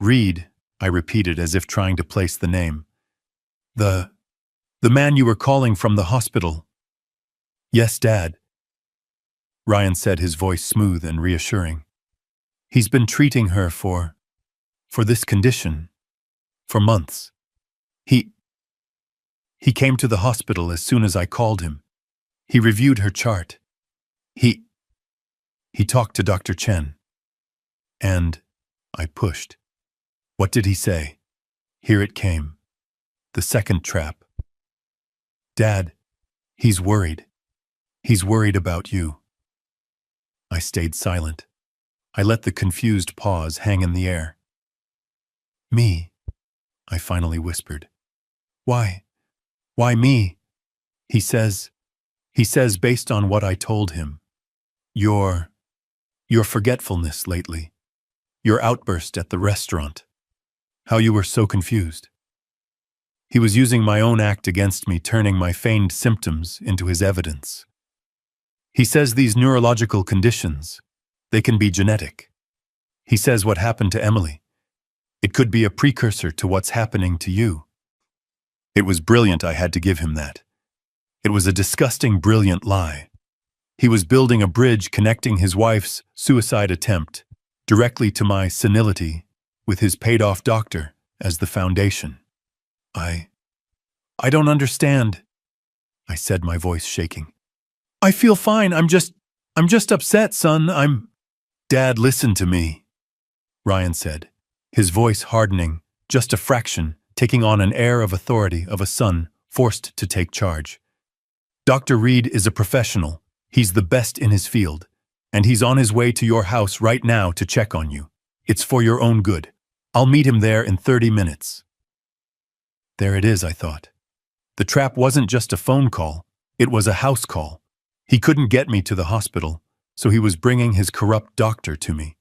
Reed, I repeated as if trying to place the name. The man you were calling from the hospital. Yes, Dad. Ryan said, his voice smooth and reassuring. He's been treating her for this condition, for months. He came to the hospital as soon as I called him. He reviewed her chart. He talked to Dr. Chen. And I pushed. What did he say? Here it came. The second trap. Dad, he's worried. He's worried about you. I stayed silent. I let the confused pause hang in the air. Me, I finally whispered. Why? Why me? He says based on what I told him. Your forgetfulness lately. Your outburst at the restaurant. How you were so confused. He was using my own act against me, turning my feigned symptoms into his evidence. He says these neurological conditions, they can be genetic. He says what happened to Emily. It could be a precursor to what's happening to you. It was brilliant, I had to give him that. It was a disgusting, brilliant lie. He was building a bridge connecting his wife's suicide attempt directly to my senility, with his paid-off doctor as the foundation. I don't understand, I said, my voice shaking. I feel fine. I'm just upset, son. Dad, listen to me, Ryan said, his voice hardening, just a fraction, taking on an air of authority of a son forced to take charge. Dr. Reed is a professional. He's the best in his field, and he's on his way to your house right now to check on you. It's for your own good. I'll meet him there in 30 minutes. There it is, I thought. The trap wasn't just a phone call. It was a house call. He couldn't get me to the hospital, so he was bringing his corrupt doctor to me.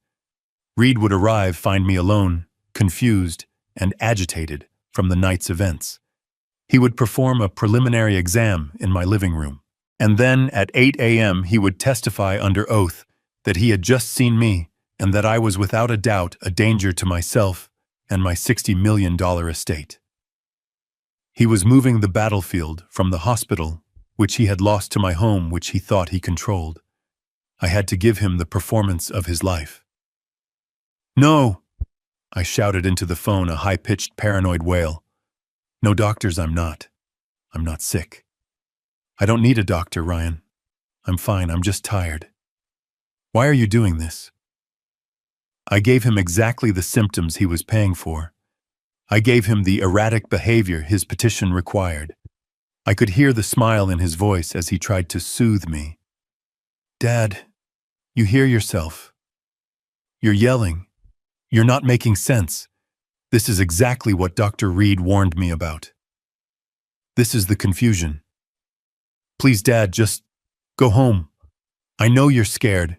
Reed would arrive, find me alone, confused and agitated from the night's events. He would perform a preliminary exam in my living room, and then at 8 a.m. he would testify under oath that he had just seen me, and that I was without a doubt a danger to myself and my $60 million estate. He was moving the battlefield from the hospital, which he had lost, to my home, which he thought he controlled. I had to give him the performance of his life. "No!" I shouted into the phone, a high-pitched paranoid wail. "No doctors, I'm not. I'm not sick. I don't need a doctor, Ryan. I'm fine, I'm just tired. Why are you doing this?" I gave him exactly the symptoms he was paying for. I gave him the erratic behavior his petition required. I could hear the smile in his voice as he tried to soothe me. "Dad, you hear yourself. You're yelling. You're not making sense. This is exactly what Dr. Reed warned me about. This is the confusion. Please, Dad, just go home. I know you're scared,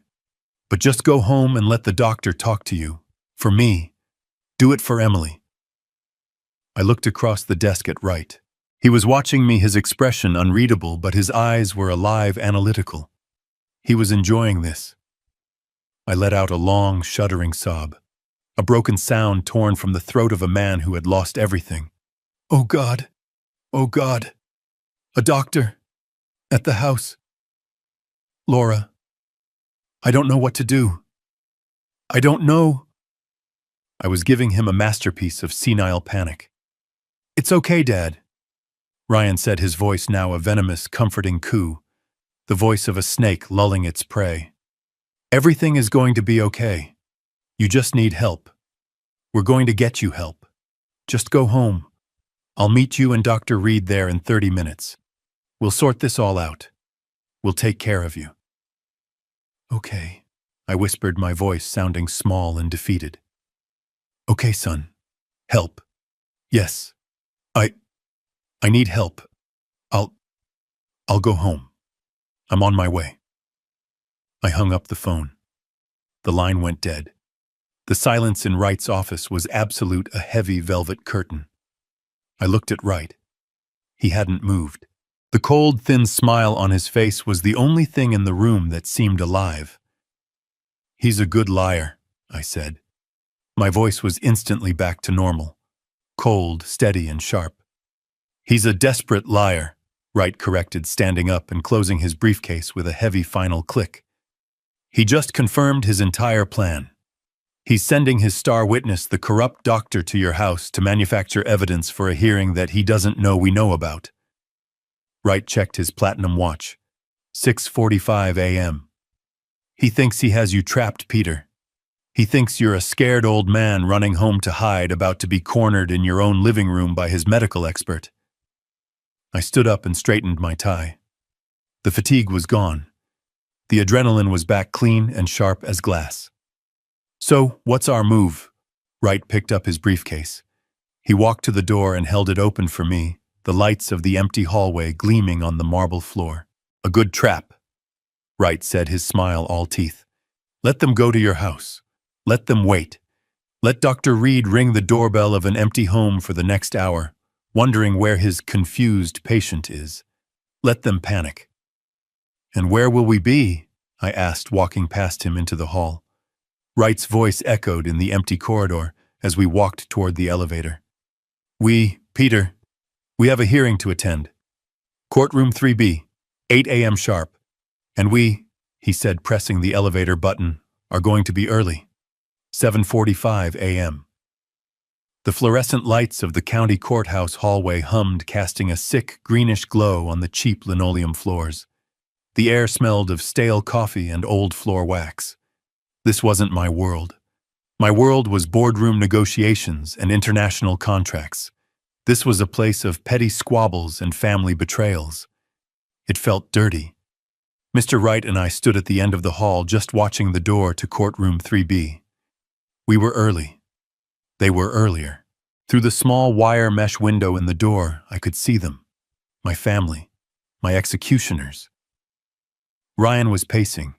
but just go home and let the doctor talk to you. For me. Do it for Emily." I looked across the desk at Wright. He was watching me, his expression unreadable, but his eyes were alive, analytical. He was enjoying this. I let out a long, shuddering sob, a broken sound torn from the throat of a man who had lost everything. "Oh God! Oh God! A doctor! At the house! Laura! I don't know what to do. I don't know." I was giving him a masterpiece of senile panic. "It's okay, Dad," Ryan said, his voice now a venomous, comforting coo, the voice of a snake lulling its prey. "Everything is going to be okay. You just need help. We're going to get you help. Just go home. I'll meet you and Dr. Reed there in 30 minutes. We'll sort this all out. We'll take care of you." "Okay," I whispered, my voice sounding small and defeated. "Okay, son. Help. Yes. I need help. I'll go home. I'm on my way." I hung up the phone. The line went dead. The silence in Wright's office was absolute, a heavy velvet curtain. I looked at Wright. He hadn't moved. The cold, thin smile on his face was the only thing in the room that seemed alive. "He's a good liar," I said. My voice was instantly back to normal, cold, steady, and sharp. "He's a desperate liar," Wright corrected, standing up and closing his briefcase with a heavy final click. "He just confirmed his entire plan. He's sending his star witness, the corrupt doctor, to your house to manufacture evidence for a hearing that he doesn't know we know about." Wright checked his platinum watch. 6:45 a.m. "He thinks he has you trapped, Peter. He thinks you're a scared old man running home to hide, about to be cornered in your own living room by his medical expert." I stood up and straightened my tie. The fatigue was gone. The adrenaline was back, clean and sharp as glass. "So, what's our move?" Wright picked up his briefcase. He walked to the door and held it open for me, the lights of the empty hallway gleaming on the marble floor. "A good trap," Wright said, his smile all teeth. "Let them go to your house. Let them wait. Let Dr. Reed ring the doorbell of an empty home for the next hour, wondering where his confused patient is. Let them panic." "And where will we be?" I asked, walking past him into the hall. Wright's voice echoed in the empty corridor as we walked toward the elevator. Peter, we have a hearing to attend. Courtroom 3B, 8 a.m. sharp. And he said, pressing the elevator button, are going to be early. 7:45 a.m. The fluorescent lights of the county courthouse hallway hummed, casting a sick, greenish glow on the cheap linoleum floors. The air smelled of stale coffee and old floor wax. This wasn't my world. My world was boardroom negotiations and international contracts. This was a place of petty squabbles and family betrayals. It felt dirty. Mr. Wright and I stood at the end of the hall, just watching the door to courtroom 3B. We were early. They were earlier. Through the small wire mesh window in the door, I could see them. My family. My executioners. Ryan was pacing.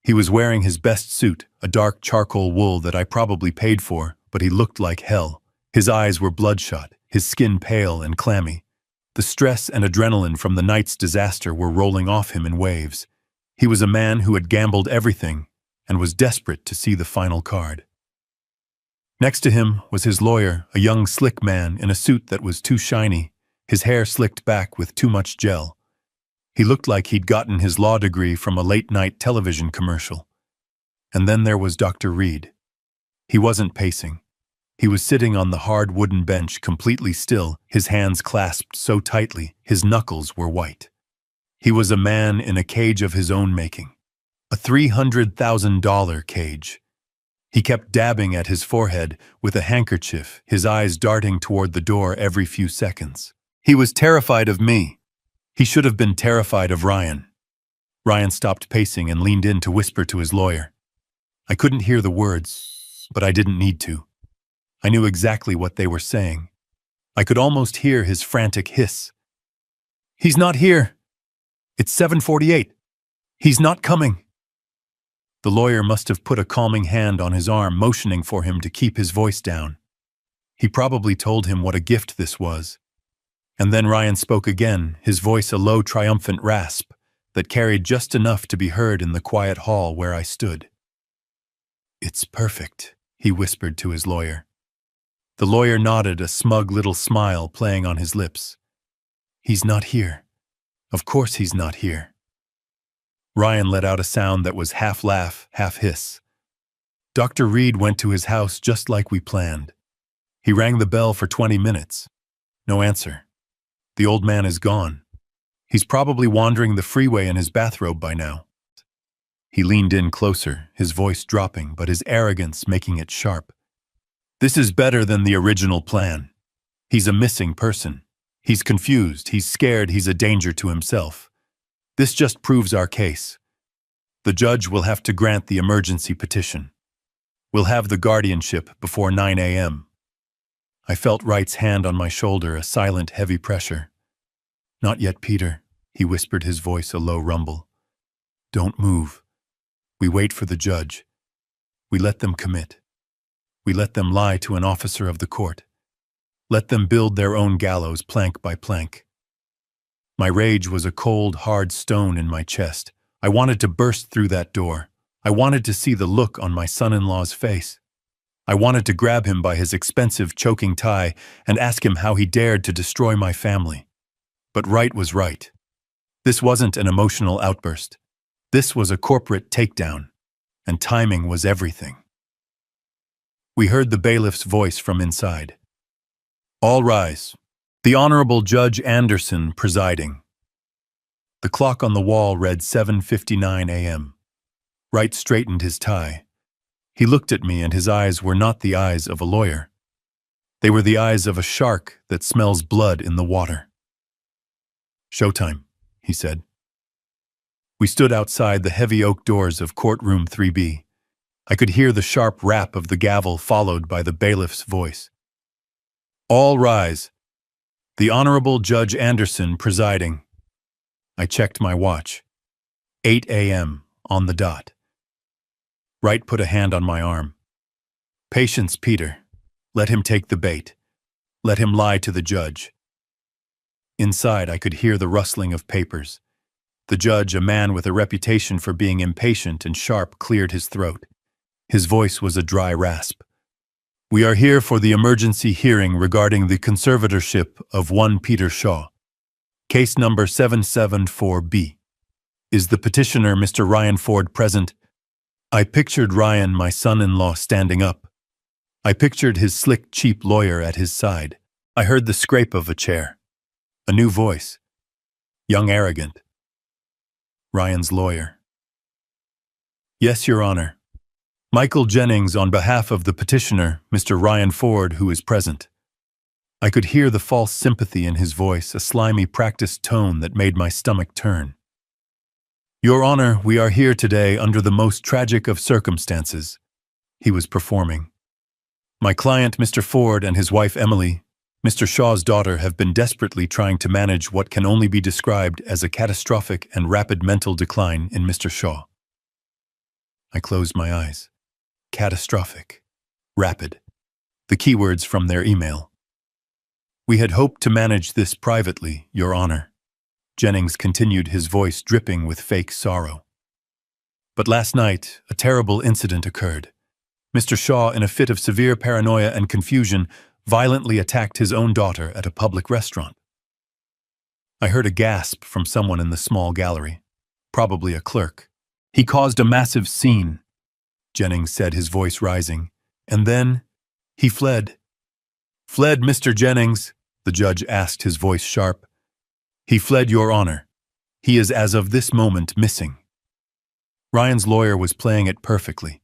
He was wearing his best suit, a dark charcoal wool that I probably paid for, but he looked like hell. His eyes were bloodshot, his skin pale and clammy. The stress and adrenaline from the night's disaster were rolling off him in waves. He was a man who had gambled everything and was desperate to see the final card. Next to him was his lawyer, a young slick man in a suit that was too shiny, his hair slicked back with too much gel. He looked like he'd gotten his law degree from a late-night television commercial. And then there was Dr. Reed. He wasn't pacing. He was sitting on the hard wooden bench, completely still, his hands clasped so tightly, his knuckles were white. He was a man in a cage of his own making. A $300,000 cage. He kept dabbing at his forehead with a handkerchief, his eyes darting toward the door every few seconds. He was terrified of me. He should have been terrified of Ryan. Ryan stopped pacing and leaned in to whisper to his lawyer. I couldn't hear the words, but I didn't need to. I knew exactly what they were saying. I could almost hear his frantic hiss. He's not here. It's 7:48. He's not coming. The lawyer must have put a calming hand on his arm, motioning for him to keep his voice down. He probably told him what a gift this was. And then Ryan spoke again, his voice a low, triumphant rasp that carried just enough to be heard in the quiet hall where I stood. It's perfect, he whispered to his lawyer. The lawyer nodded, a smug little smile playing on his lips. He's not here. Of course he's not here. Ryan let out a sound that was half laugh, half hiss. Dr. Reed went to his house just like we planned. He rang the bell for 20 minutes. No answer. The old man is gone. He's probably wandering the freeway in his bathrobe by now. He leaned in closer, his voice dropping, but his arrogance making it sharp. This is better than the original plan. He's a missing person. He's confused, he's scared, he's a danger to himself. This just proves our case. The judge will have to grant the emergency petition. We'll have the guardianship before 9 a.m. I felt Wright's hand on my shoulder, a silent, heavy pressure. Not yet, Peter, he whispered, his voice a low rumble. Don't move. We wait for the judge. We let them commit. We let them lie to an officer of the court. Let them build their own gallows plank by plank. My rage was a cold, hard stone in my chest. I wanted to burst through that door. I wanted to see the look on my son-in-law's face. I wanted to grab him by his expensive choking tie and ask him how he dared to destroy my family. But Wright was right. This wasn't an emotional outburst. This was a corporate takedown, and timing was everything. We heard the bailiff's voice from inside. All rise. The Honorable Judge Anderson presiding. The clock on the wall read 7:59 a.m. Wright straightened his tie. He looked at me, and his eyes were not the eyes of a lawyer. They were the eyes of a shark that smells blood in the water. Showtime, he said. We stood outside the heavy oak doors of courtroom 3B. I could hear the sharp rap of the gavel followed by the bailiff's voice. All rise. The Honorable Judge Anderson presiding. I checked my watch. 8 a.m. on the dot. Wright put a hand on my arm. Patience, Peter. Let him take the bait. Let him lie to the judge. Inside, I could hear the rustling of papers. The judge, a man with a reputation for being impatient and sharp, cleared his throat. His voice was a dry rasp. We are here for the emergency hearing regarding the conservatorship of one Peter Shaw. Case number 774B. Is the petitioner, Mr. Ryan Ford, present? I pictured Ryan, my son-in-law, standing up. I pictured his slick, cheap lawyer at his side. I heard the scrape of a chair. A new voice. Young arrogant. Ryan's lawyer. Yes, Your Honor. Michael Jennings on behalf of the petitioner, Mr. Ryan Ford, who is present. I could hear the false sympathy in his voice, a slimy, practiced tone that made my stomach turn. Your Honor, we are here today under the most tragic of circumstances. He was performing. My client, Mr. Ford, and his wife, Emily, Mr. Shaw's daughter, have been desperately trying to manage what can only be described as a catastrophic and rapid mental decline in Mr. Shaw. I closed my eyes. Catastrophic. Rapid. The keywords from their email. We had hoped to manage this privately, Your Honor. Jennings continued, his voice dripping with fake sorrow. But last night, a terrible incident occurred. Mr. Shaw, in a fit of severe paranoia and confusion, violently attacked his own daughter at a public restaurant. I heard a gasp from someone in the small gallery, probably a clerk. He caused a massive scene, Jennings said, his voice rising. And then he fled. Fled, Mr. Jennings? The judge asked, his voice sharp. He fled, Your Honor. He is as of this moment missing. Ryan's lawyer was playing it perfectly.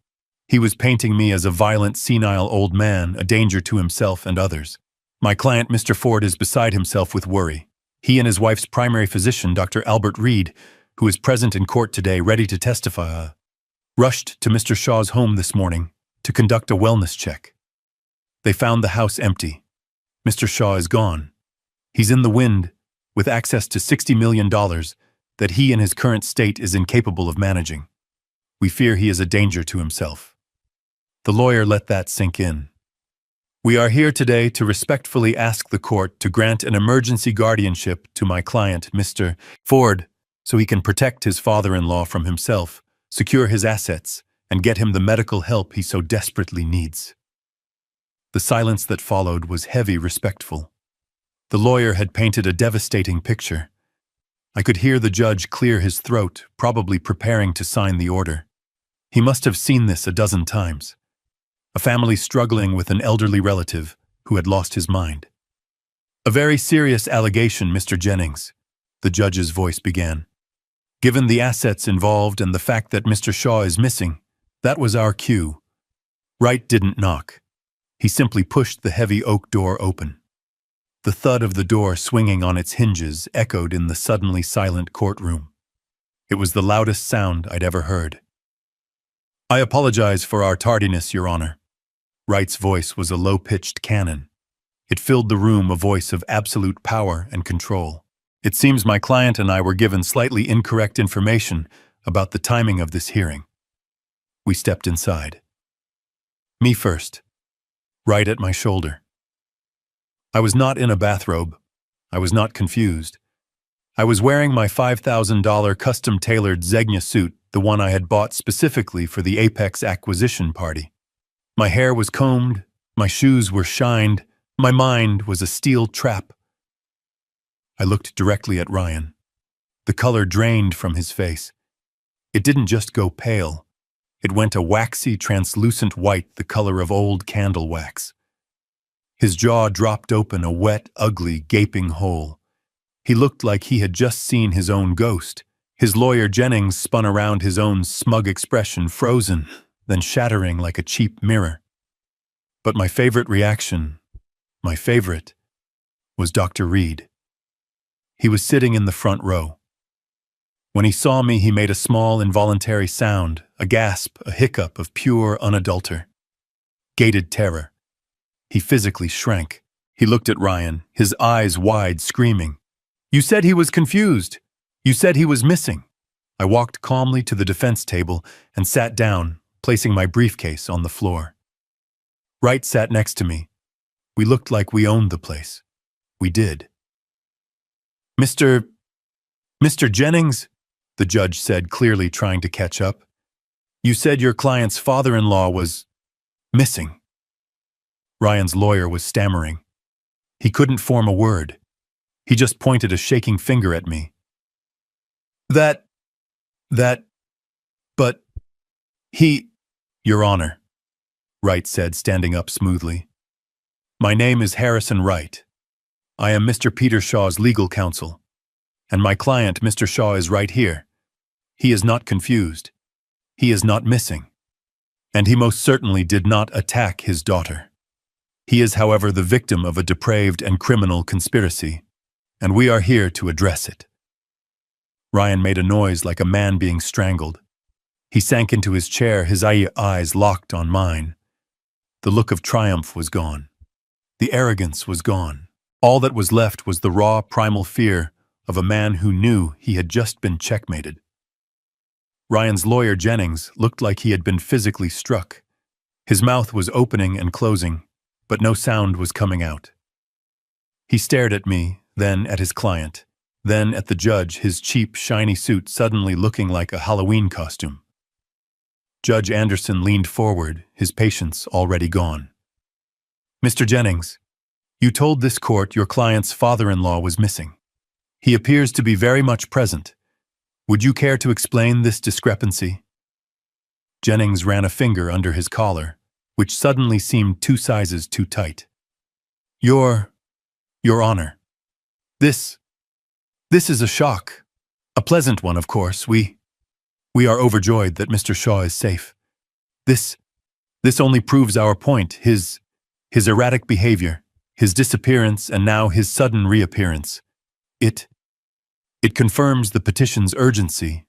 He was painting me as a violent, senile old man, a danger to himself and others. My client, Mr. Ford, is beside himself with worry. He and his wife's primary physician, Dr. Albert Reed, who is present in court today ready to testify, rushed to Mr. Shaw's home this morning to conduct a wellness check. They found the house empty. Mr. Shaw is gone. He's in the wind, with access to $60 million that he in his current state is incapable of managing. We fear he is a danger to himself. The lawyer let that sink in. We are here today to respectfully ask the court to grant an emergency guardianship to my client, Mr. Ford, so he can protect his father-in-law from himself, secure his assets, and get him the medical help he so desperately needs. The silence that followed was heavy, respectful. The lawyer had painted a devastating picture. I could hear the judge clear his throat, probably preparing to sign the order. He must have seen this a dozen times. A family struggling with an elderly relative who had lost his mind. A very serious allegation, Mr. Jennings, the judge's voice began. Given the assets involved and the fact that Mr. Shaw is missing, that was our cue. Wright didn't knock. He simply pushed the heavy oak door open. The thud of the door swinging on its hinges echoed in the suddenly silent courtroom. It was the loudest sound I'd ever heard. I apologize for our tardiness, Your Honor. Wright's voice was a low-pitched cannon. It filled the room, a voice of absolute power and control. It seems my client and I were given slightly incorrect information about the timing of this hearing. We stepped inside. Me first. Right at my shoulder. I was not in a bathrobe. I was not confused. I was wearing my $5,000 custom-tailored Zegna suit, the one I had bought specifically for the Apex acquisition party. My hair was combed, my shoes were shined, my mind was a steel trap. I looked directly at Ryan. The color drained from his face. It didn't just go pale. It went a waxy, translucent white, the color of old candle wax. His jaw dropped open, a wet, ugly, gaping hole. He looked like he had just seen his own ghost. His lawyer Jennings spun around, his own smug expression frozen, then shattering like a cheap mirror. But my favorite reaction, was Dr. Reed. He was sitting in the front row. When he saw me, he made a small, involuntary sound, a gasp, a hiccup of pure, unadulterated terror. He physically shrank. He looked at Ryan, his eyes wide, screaming, "You said he was confused! You said he was missing!" I walked calmly to the defense table and sat down, placing my briefcase on the floor. Wright sat next to me. We looked like we owned the place. We did. Mr. Jennings, the judge said, clearly trying to catch up. You said your client's father-in-law was missing. Ryan's lawyer was stammering. He couldn't form a word. He just pointed a shaking finger at me. But he, Your Honor, Wright said, standing up smoothly. My name is Harrison Wright. I am Mr. Peter Shaw's legal counsel, and my client, Mr. Shaw, is right here. He is not confused. He is not missing. And he most certainly did not attack his daughter. He is, however, the victim of a depraved and criminal conspiracy, and we are here to address it. Ryan made a noise like a man being strangled. He sank into his chair, his eyes locked on mine. The look of triumph was gone. The arrogance was gone. All that was left was the raw, primal fear of a man who knew he had just been checkmated. Ryan's lawyer, Jennings, looked like he had been physically struck. His mouth was opening and closing, but no sound was coming out. He stared at me, then at his client, then at the judge, his cheap, shiny suit suddenly looking like a Halloween costume. Judge Anderson leaned forward, his patience already gone. Mr. Jennings, you told this court your client's father-in-law was missing. He appears to be very much present. Would you care to explain this discrepancy? Jennings ran a finger under his collar, which suddenly seemed 2 sizes too tight. Your Honor, this is a shock. A pleasant one, of course. We are overjoyed that Mr. Shaw is safe. This only proves our point, his erratic behavior, his disappearance, and now his sudden reappearance. It confirms the petition's urgency.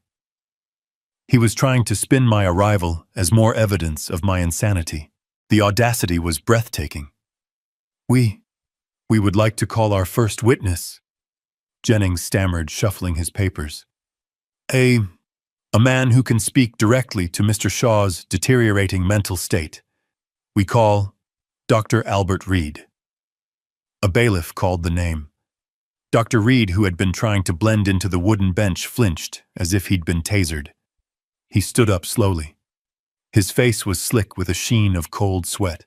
He was trying to spin my arrival as more evidence of my insanity. The audacity was breathtaking. We would like to call our first witness, Jennings stammered, shuffling his papers. A man who can speak directly to Mr. Shaw's deteriorating mental state. We call Dr. Albert Reed. A bailiff called the name. Dr. Reed, who had been trying to blend into the wooden bench, flinched as if he'd been tasered. He stood up slowly. His face was slick with a sheen of cold sweat.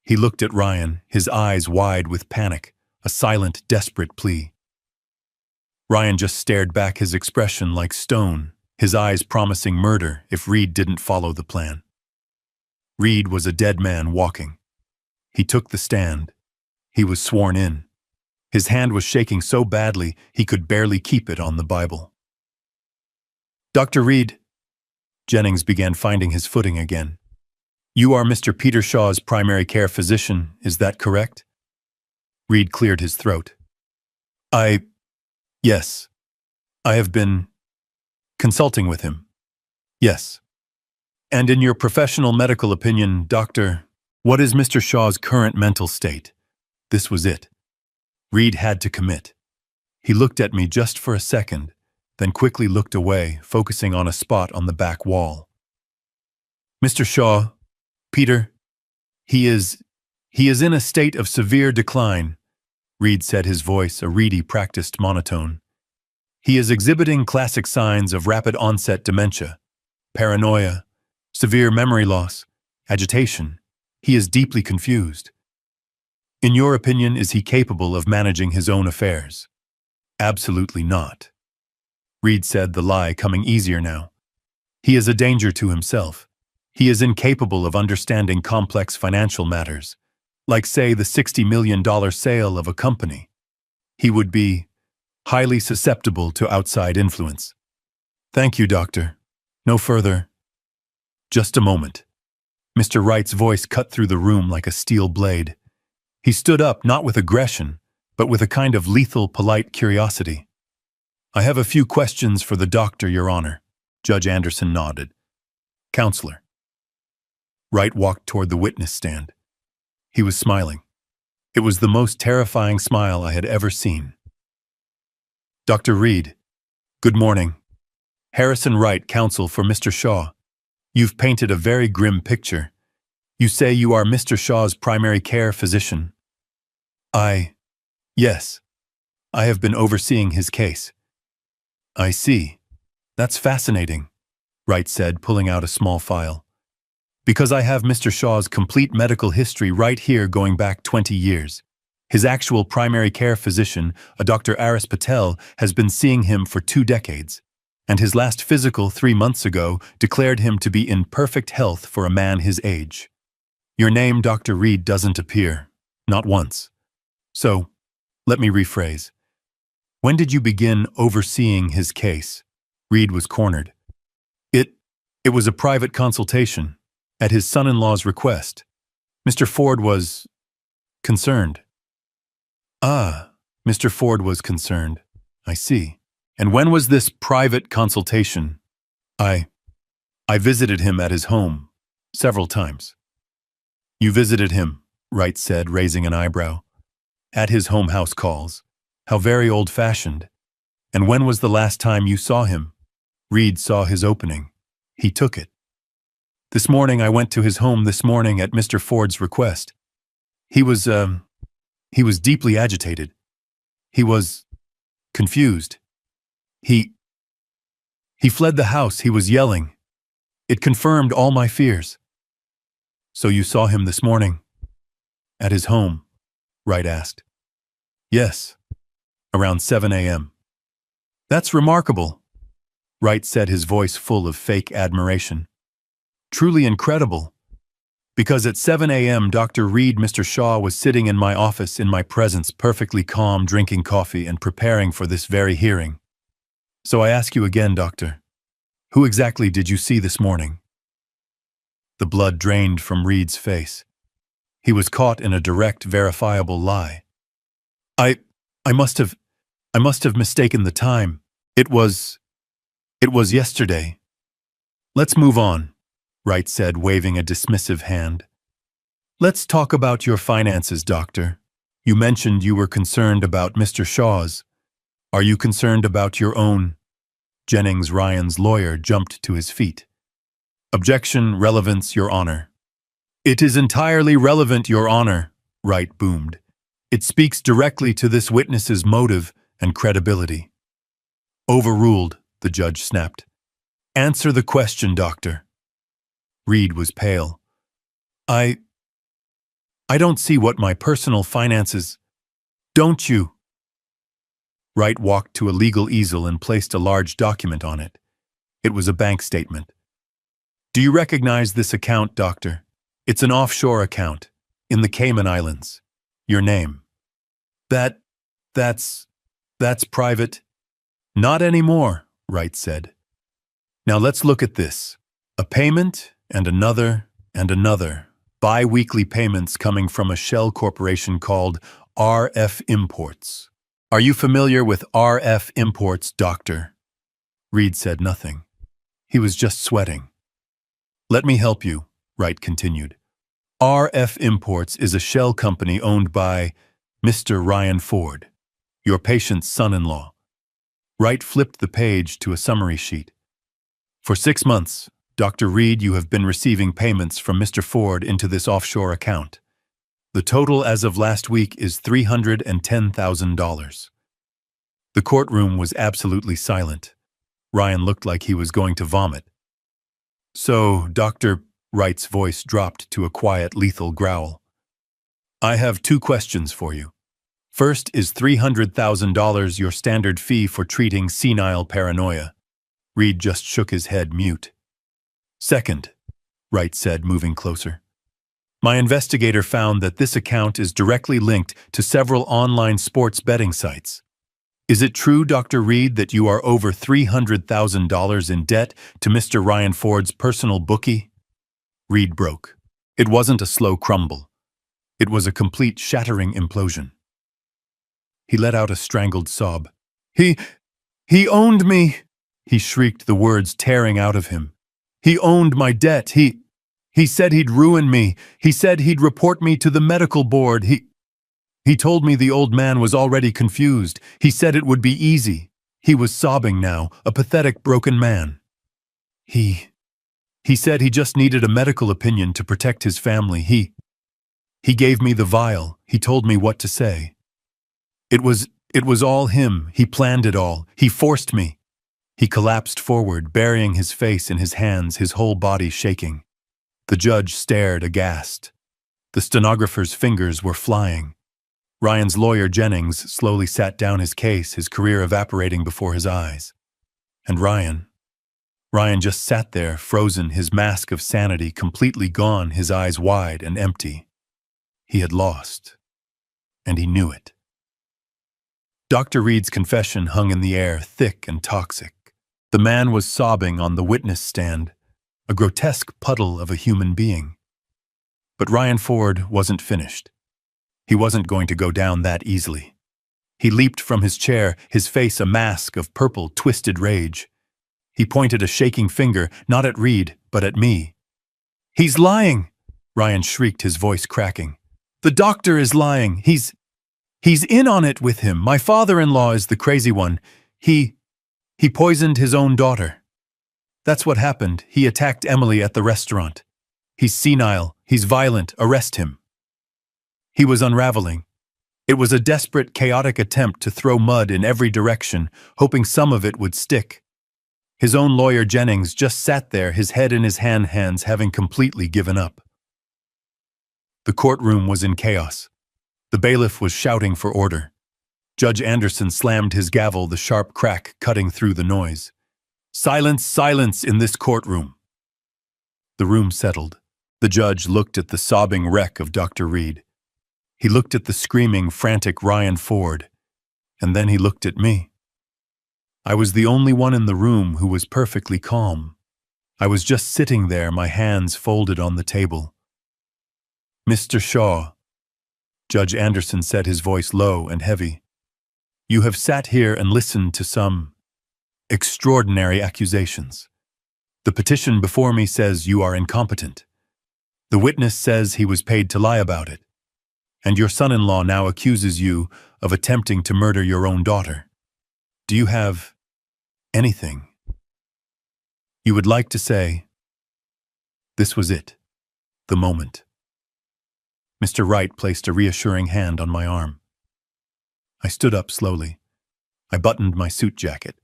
He looked at Ryan, his eyes wide with panic, a silent, desperate plea. Ryan just stared back, his expression like stone, his eyes promising murder if Reed didn't follow the plan. Reed was a dead man walking. He took the stand. He was sworn in. His hand was shaking so badly he could barely keep it on the Bible. Dr. Reed, Jennings began finding his footing again. You are Mr. Peter Shaw's primary care physician, is that correct? Reed cleared his throat. Yes. I have been consulting with him. Yes. And in your professional medical opinion, Doctor, what is Mr. Shaw's current mental state? This was it. Reed had to commit. He looked at me just for a second, then quickly looked away, focusing on a spot on the back wall. Mr. Shaw, Peter, he is in a state of severe decline, Reed said, his voice a reedy, practiced monotone. He is exhibiting classic signs of rapid onset dementia, paranoia, severe memory loss, agitation. He is deeply confused. In your opinion, is he capable of managing his own affairs? Absolutely not. Reed said, the lie coming easier now. He is a danger to himself. He is incapable of understanding complex financial matters, like, say, the $60 million sale of a company. He would be highly susceptible to outside influence. Thank you, Doctor. No further. Just a moment. Mr. Wright's voice cut through the room like a steel blade. He stood up, not with aggression, but with a kind of lethal, polite curiosity. I have a few questions for the doctor, Your Honor. Judge Anderson nodded. Counselor. Wright walked toward the witness stand. He was smiling. It was the most terrifying smile I had ever seen. Dr. Reed. Good morning. Harrison Wright, counsel for Mr. Shaw. You've painted a very grim picture. You say you are Mr. Shaw's primary care physician. Yes. I have been overseeing his case. I see. That's fascinating, Wright said, pulling out a small file. Because I have Mr. Shaw's complete medical history right here going back 20 years. His actual primary care physician, a Dr. Aris Patel, has been seeing him for 2 decades, and his last physical 3 months ago declared him to be in perfect health for a man his age. Your name, Dr. Reed, doesn't appear, not once. So, let me rephrase. When did you begin overseeing his case? Reed was cornered. It was a private consultation, at his son-in-law's request. Mr. Ford was concerned. Ah, Mr. Ford was concerned. I see. And when was this private consultation? I visited him at his home, several times. You visited him, Wright said, raising an eyebrow. At his home house calls. How very old-fashioned. And when was the last time you saw him? Reed saw his opening. He took it. This morning I went to his home this morning at Mr. Ford's request. He was deeply agitated. He was confused. He fled the house. He was yelling. It confirmed all my fears. So you saw him this morning? At his home? Wright asked. Yes, around 7 a.m. That's remarkable, Wright said, his voice full of fake admiration. Truly incredible. Because at 7 a.m. Dr. Reed, Mr. Shaw was sitting in my office in my presence, perfectly calm, drinking coffee and preparing for this very hearing. So I ask you again, doctor, who exactly did you see this morning? The blood drained from Reed's face. He was caught in a direct, verifiable lie. I must have mistaken the time. It was yesterday. Let's move on, Wright said, waving a dismissive hand. Let's talk about your finances, doctor. You mentioned you were concerned about Mr. Shaw's. Are you concerned about your own? Jennings, Ryan's lawyer, jumped to his feet. Objection, relevance, Your Honor. It is entirely relevant, Your Honor, Wright boomed. It speaks directly to this witness's motive and credibility. Overruled, the judge snapped. Answer the question, doctor. Reed was pale. I don't see what my personal finances... Don't you? Wright walked to a legal easel and placed a large document on it. It was a bank statement. Do you recognize this account, doctor? It's an offshore account, in the Cayman Islands. Your name. That's private. Not anymore, Wright said. Now let's look at this. A payment, and another, and another. Bi-weekly payments coming from a shell corporation called RF Imports. Are you familiar with RF Imports, doctor? Reed said nothing. He was just sweating. Let me help you, Wright continued. RF Imports is a shell company owned by Mr. Ryan Ford, your patient's son-in-law. Wright flipped the page to a summary sheet. For 6 months, Dr. Reed, you have been receiving payments from Mr. Ford into this offshore account. The total as of last week is $310,000. The courtroom was absolutely silent. Ryan looked like he was going to vomit. So, Dr. Wright's voice dropped to a quiet, lethal growl. I have 2 questions for you. First, is $300,000 your standard fee for treating senile paranoia? Reed just shook his head, mute. Second, Wright said, moving closer. My investigator found that this account is directly linked to several online sports betting sites. Is it true, Dr. Reed, that you are over $300,000 in debt to Mr. Ryan Ford's personal bookie? Reed broke. It wasn't a slow crumble. It was a complete shattering implosion. He let out a strangled sob. He owned me, he shrieked, the words tearing out of him. He owned my debt. He said he'd ruin me. He said he'd report me to the medical board. He told me the old man was already confused. He said it would be easy. He was sobbing now, a pathetic, broken man. He said he just needed a medical opinion to protect his family. He gave me the vial. He told me what to say. It was all him. He planned it all. He forced me. He collapsed forward, burying his face in his hands, his whole body shaking. The judge stared aghast. The stenographer's fingers were flying. Ryan's lawyer, Jennings, slowly sat down his case, his career evaporating before his eyes. And Ryan just sat there, frozen, his mask of sanity completely gone, his eyes wide and empty. He had lost, and he knew it. Dr. Reed's confession hung in the air, thick and toxic. The man was sobbing on the witness stand, a grotesque puddle of a human being. But Ryan Ford wasn't finished. He wasn't going to go down that easily. He leaped from his chair, his face a mask of purple, twisted rage. He pointed a shaking finger, not at Reed, but at me. He's lying, Ryan shrieked, his voice cracking. The doctor is lying. He's in on it with him. My father-in-law is the crazy one. He poisoned his own daughter. That's what happened. He attacked Emily at the restaurant. He's senile. He's violent. Arrest him. He was unraveling. It was a desperate, chaotic attempt to throw mud in every direction, hoping some of it would stick. His own lawyer Jennings just sat there, his head in his hands, having completely given up. The courtroom was in chaos. The bailiff was shouting for order. Judge Anderson slammed his gavel, the sharp crack cutting through the noise. "Silence, silence in this courtroom." The room settled. The judge looked at the sobbing wreck of Dr. Reed. He looked at the screaming, frantic Ryan Ford. And then he looked at me. I was the only one in the room who was perfectly calm. I was just sitting there, my hands folded on the table. "Mr. Shaw," Judge Anderson said, his voice low and heavy, "you have sat here and listened to some extraordinary accusations. The petition before me says you are incompetent. The witness says he was paid to lie about it. And your son-in-law now accuses you of attempting to murder your own daughter. Do you have anything you would like to say?" This was it, the moment. Mr. Wright placed a reassuring hand on my arm. I stood up slowly. I buttoned my suit jacket.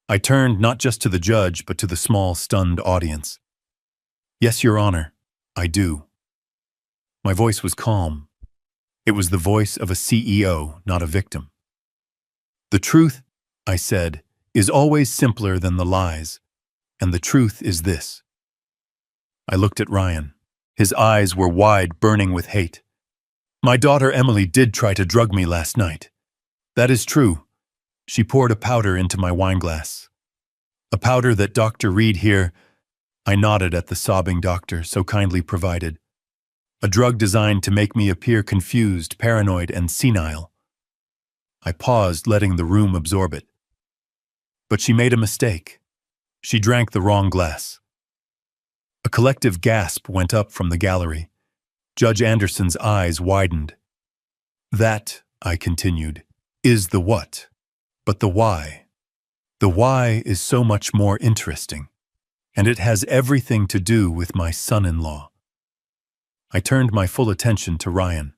I turned not just to the judge, but to the small, stunned audience. "Yes, Your Honor, I do." My voice was calm. It was the voice of a CEO, not a victim. "The truth," I said, "is always simpler than the lies, and the truth is this." I looked at Ryan. His eyes were wide, burning with hate. "My daughter Emily did try to drug me last night. That is true. She poured a powder into my wineglass. A powder that Dr. Reed here—" I nodded at the sobbing doctor, so kindly provided. "A drug designed to make me appear confused, paranoid, and senile." I paused, letting the room absorb it. But she made a mistake. She drank the wrong glass. A collective gasp went up from the gallery. Judge Anderson's eyes widened. "That," I continued, "is the what, but the why. The why is so much more interesting, and it has everything to do with my son-in-law." I turned my full attention to Ryan.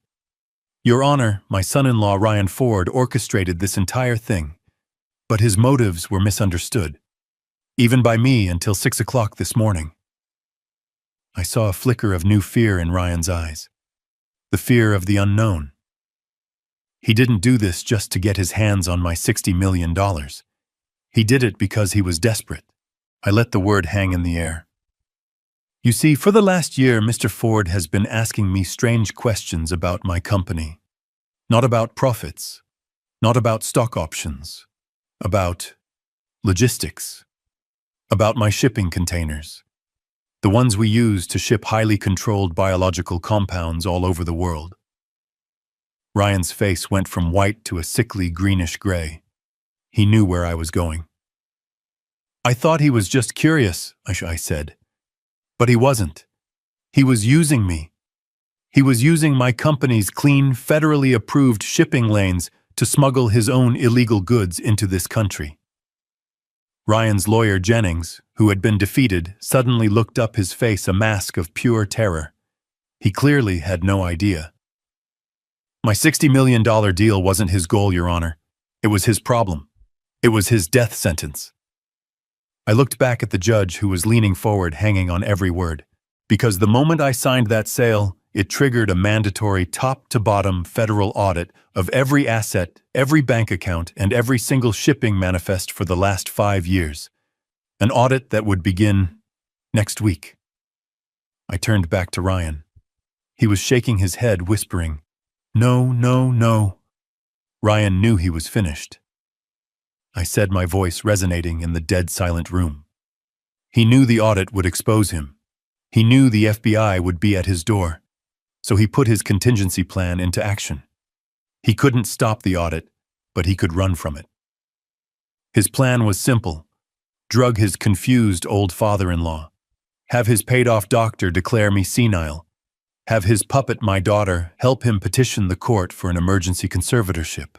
"Your Honor, my son-in-law Ryan Ford orchestrated this entire thing, but his motives were misunderstood, even by me until 6 o'clock this morning." I saw a flicker of new fear in Ryan's eyes. The fear of the unknown. He didn't do this just to get his hands on my $60 million. He did it because he was desperate. I let the word hang in the air. "You see, for the last year, Mr. Ford has been asking me strange questions about my company. Not about profits, not about stock options, about logistics, about my shipping containers. The ones we use to ship highly controlled biological compounds all over the world." Ryan's face went from white to a sickly greenish gray. He knew where I was going. "I thought he was just curious," I said. "But he wasn't. He was using me. He was using my company's clean, federally approved shipping lanes to smuggle his own illegal goods into this country." Ryan's lawyer Jennings, who had been defeated, suddenly looked up, his face a mask of pure terror. He clearly had no idea. "My $60 million deal wasn't his goal, Your Honor. It was his problem. It was his death sentence." I looked back at the judge, who was leaning forward, hanging on every word. Because the moment I signed that sale, it triggered a mandatory top-to-bottom federal audit of every asset, every bank account, and every single shipping manifest for the last 5 years. An audit that would begin next week. I turned back to Ryan. He was shaking his head, whispering, "No, no, no." Ryan knew he was finished. I said, my voice resonating in the dead silent room. He knew the audit would expose him. He knew the FBI would be at his door. So he put his contingency plan into action. He couldn't stop the audit, but he could run from it. His plan was simple: drug his confused old father-in-law, have his paid-off doctor declare me senile, have his puppet, my daughter, help him petition the court for an emergency conservatorship.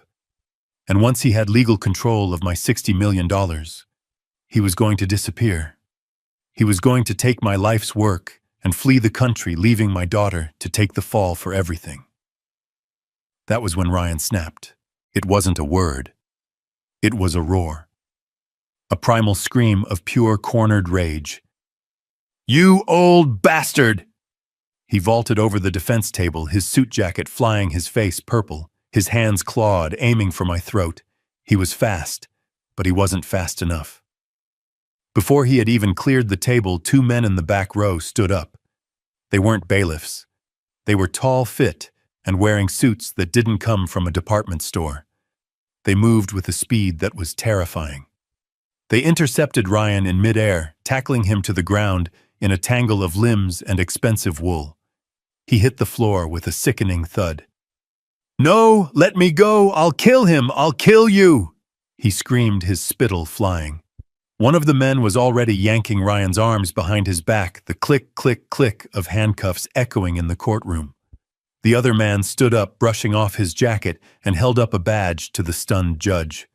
And once he had legal control of my $60 million, he was going to disappear. He was going to take my life's work and flee the country, leaving my daughter to take the fall for everything. That was when Ryan snapped. It wasn't a word. It was a roar. a primal scream of pure cornered rage. "You old bastard!" He vaulted over the defense table, his suit jacket flying, his face purple, his hands clawed, aiming for my throat. He was fast, but he wasn't fast enough. Before he had even cleared the table, two men in the back row stood up. They weren't bailiffs. They were tall, fit, and wearing suits that didn't come from a department store. They moved with a speed that was terrifying. They intercepted Ryan in midair, tackling him to the ground in a tangle of limbs and expensive wool. He hit the floor with a sickening thud. "No, let me go! I'll kill him! I'll kill you!" he screamed, his spittle flying. One of the men was already yanking Ryan's arms behind his back, the click, click, click of handcuffs echoing in the courtroom. The other man stood up, brushing off his jacket, and held up a badge to the stunned judge.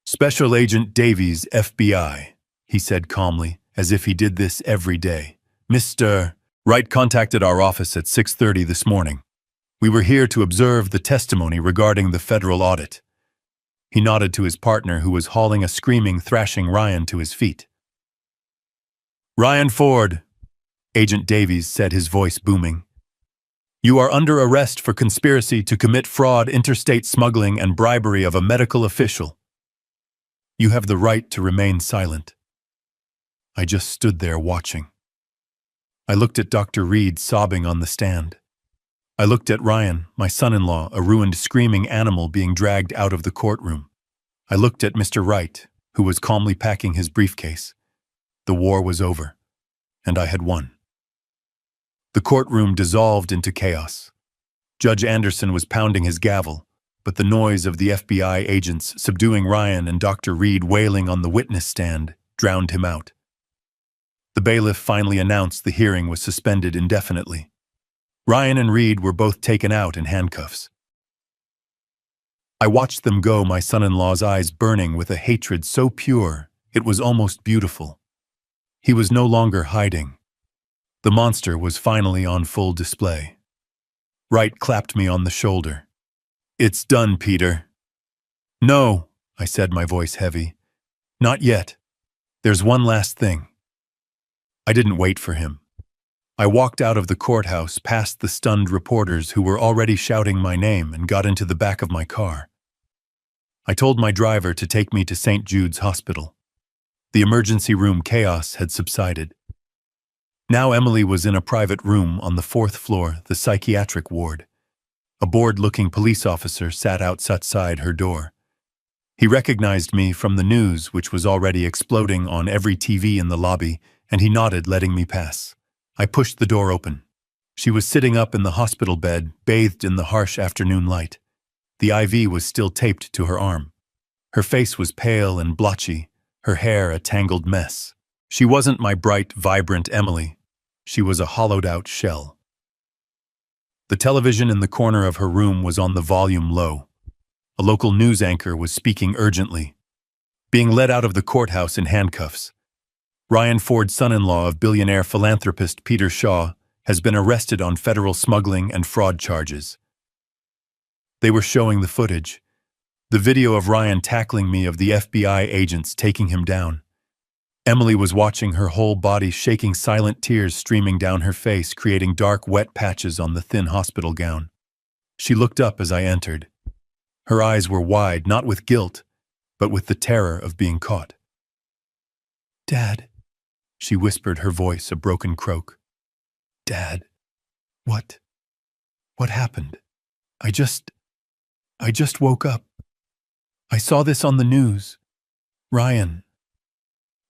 "Special Agent Davies, FBI," he said calmly, as if he did this every day. "Mr. Wright contacted our office at 6:30 this morning. We were here to observe the testimony regarding the federal audit." He nodded to his partner, who was hauling a screaming, thrashing Ryan to his feet. "Ryan Ford," Agent Davies said, his voice booming. "You are under arrest for conspiracy to commit fraud, interstate smuggling, and bribery of a medical official. You have the right to remain silent." I just stood there watching. I looked at Dr. Reed sobbing on the stand. I looked at Ryan, my son-in-law, a ruined, screaming animal being dragged out of the courtroom. I looked at Mr. Wright, who was calmly packing his briefcase. The war was over, and I had won. The courtroom dissolved into chaos. Judge Anderson was pounding his gavel, but the noise of the FBI agents subduing Ryan and Dr. Reed wailing on the witness stand drowned him out. The bailiff finally announced the hearing was suspended indefinitely. Ryan and Reed were both taken out in handcuffs. I watched them go, my son-in-law's eyes burning with a hatred so pure it was almost beautiful. He was no longer hiding. The monster was finally on full display. Wright clapped me on the shoulder. "It's done, Peter." "No," I said, my voice heavy. "Not yet. There's one last thing." I didn't wait for him. I walked out of the courthouse, past the stunned reporters who were already shouting my name, and got into the back of my car. I told my driver to take me to St. Jude's Hospital. The emergency room chaos had subsided. Now Emily was in a private room on the 4th floor, the psychiatric ward. A bored-looking police officer sat outside her door. He recognized me from the news, which was already exploding on every TV in the lobby, and he nodded, letting me pass. I pushed the door open. She was sitting up in the hospital bed, bathed in the harsh afternoon light. The IV was still taped to her arm. Her face was pale and blotchy, her hair a tangled mess. She wasn't my bright, vibrant Emily. She was a hollowed-out shell. The television in the corner of her room was on the volume low. A local news anchor was speaking urgently. Being led out of the courthouse in handcuffs. Ryan Ford's son-in-law of billionaire philanthropist Peter Shaw has been arrested on federal smuggling and fraud charges. They were showing the footage. The video of Ryan tackling me, of the FBI agents taking him down. Emily was watching, her whole body shaking, silent tears streaming down her face, creating dark, wet patches on the thin hospital gown. She looked up as I entered. Her eyes were wide, not with guilt, but with the terror of being caught. "Dad," she whispered, her voice a broken croak. "Dad, what happened? I just woke up. I saw this on the news. Ryan,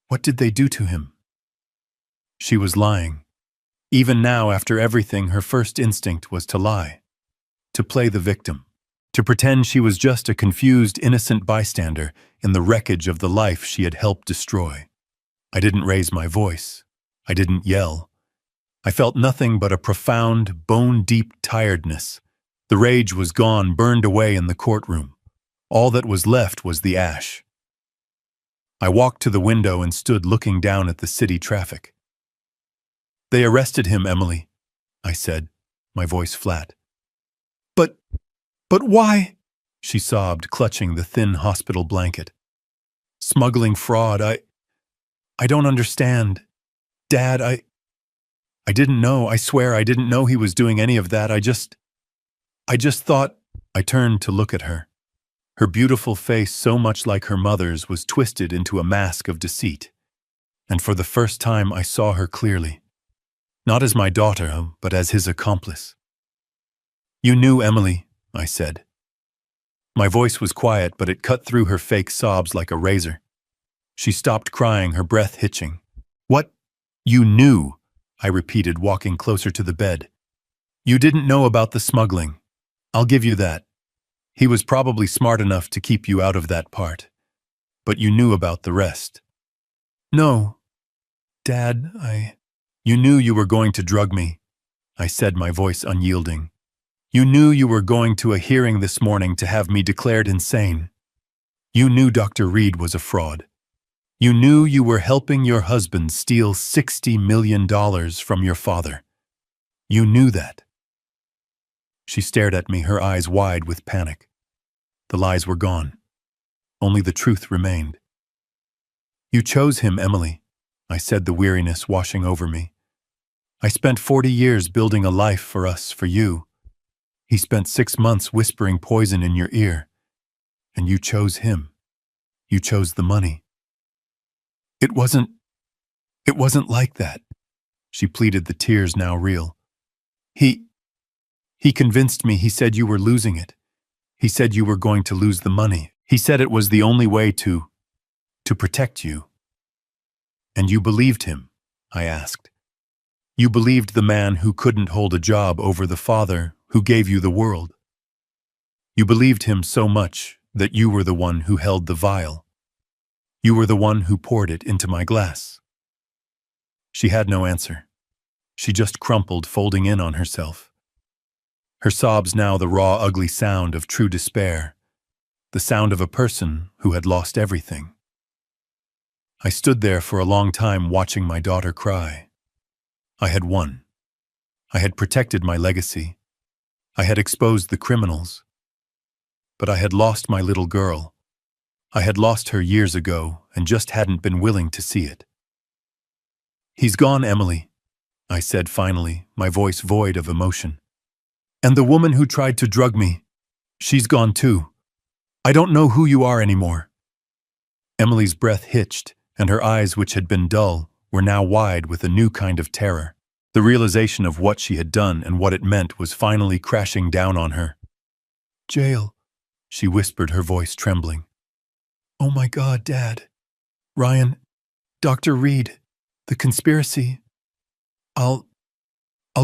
what did they do to him?" She was lying. Even now, after everything, her first instinct was to lie, to play the victim, to pretend she was just a confused, innocent bystander in the wreckage of the life she had helped destroy. I didn't raise my voice. I didn't yell. I felt nothing but a profound, bone-deep tiredness. The rage was gone, burned away in the courtroom. All that was left was the ash. I walked to the window and stood looking down at the city traffic. "They arrested him, Emily," I said, my voice flat. But why?" she sobbed, clutching the thin hospital blanket. Smuggling fraud. I don't understand. Dad, I didn't know. I swear I didn't know he was doing any of that. I just thought. I turned to look at her. Her beautiful face, so much like her mother's, was twisted into a mask of deceit. And for the first time I saw her clearly. Not as my daughter, but as his accomplice. You knew, Emily, I said. My voice was quiet, but it cut through her fake sobs like a razor. She stopped crying, her breath hitching. What? You knew, I repeated, walking closer to the bed. You didn't know about the smuggling. I'll give you that. He was probably smart enough to keep you out of that part. But you knew about the rest. No, Dad, You knew you were going to drug me, I said, my voice unyielding. You knew you were going to a hearing this morning to have me declared insane. You knew Dr. Reed was a fraud. You knew you were helping your husband steal $60 million from your father. You knew that. She stared at me, her eyes wide with panic. The lies were gone. Only the truth remained. You chose him, Emily, I said, the weariness washing over me. I spent 40 years building a life for us, for you. He spent 6 months whispering poison in your ear. And you chose him. You chose the money. It wasn't like that, she pleaded, the tears now real. He convinced me. He said you were losing it. He said you were going to lose the money. He said it was the only way to protect you. And you believed him, I asked. You believed the man who couldn't hold a job over the father who gave you the world. You believed him so much that you were the one who held the vial. You were the one who poured it into my glass. She had no answer. She just crumpled, folding in on herself. Her sobs now the raw, ugly sound of true despair, the sound of a person who had lost everything. I stood there for a long time watching my daughter cry. I had won. I had protected my legacy. I had exposed the criminals. But I had lost my little girl. I had lost her years ago and just hadn't been willing to see it. He's gone, Emily, I said finally, my voice void of emotion. And the woman who tried to drug me, she's gone too. I don't know who you are anymore. Emily's breath hitched, and her eyes, which had been dull, were now wide with a new kind of terror. The realization of what she had done and what it meant was finally crashing down on her. Jail, she whispered, her voice trembling. Oh my God, Dad. Ryan, Dr. Reed, the conspiracy. I'll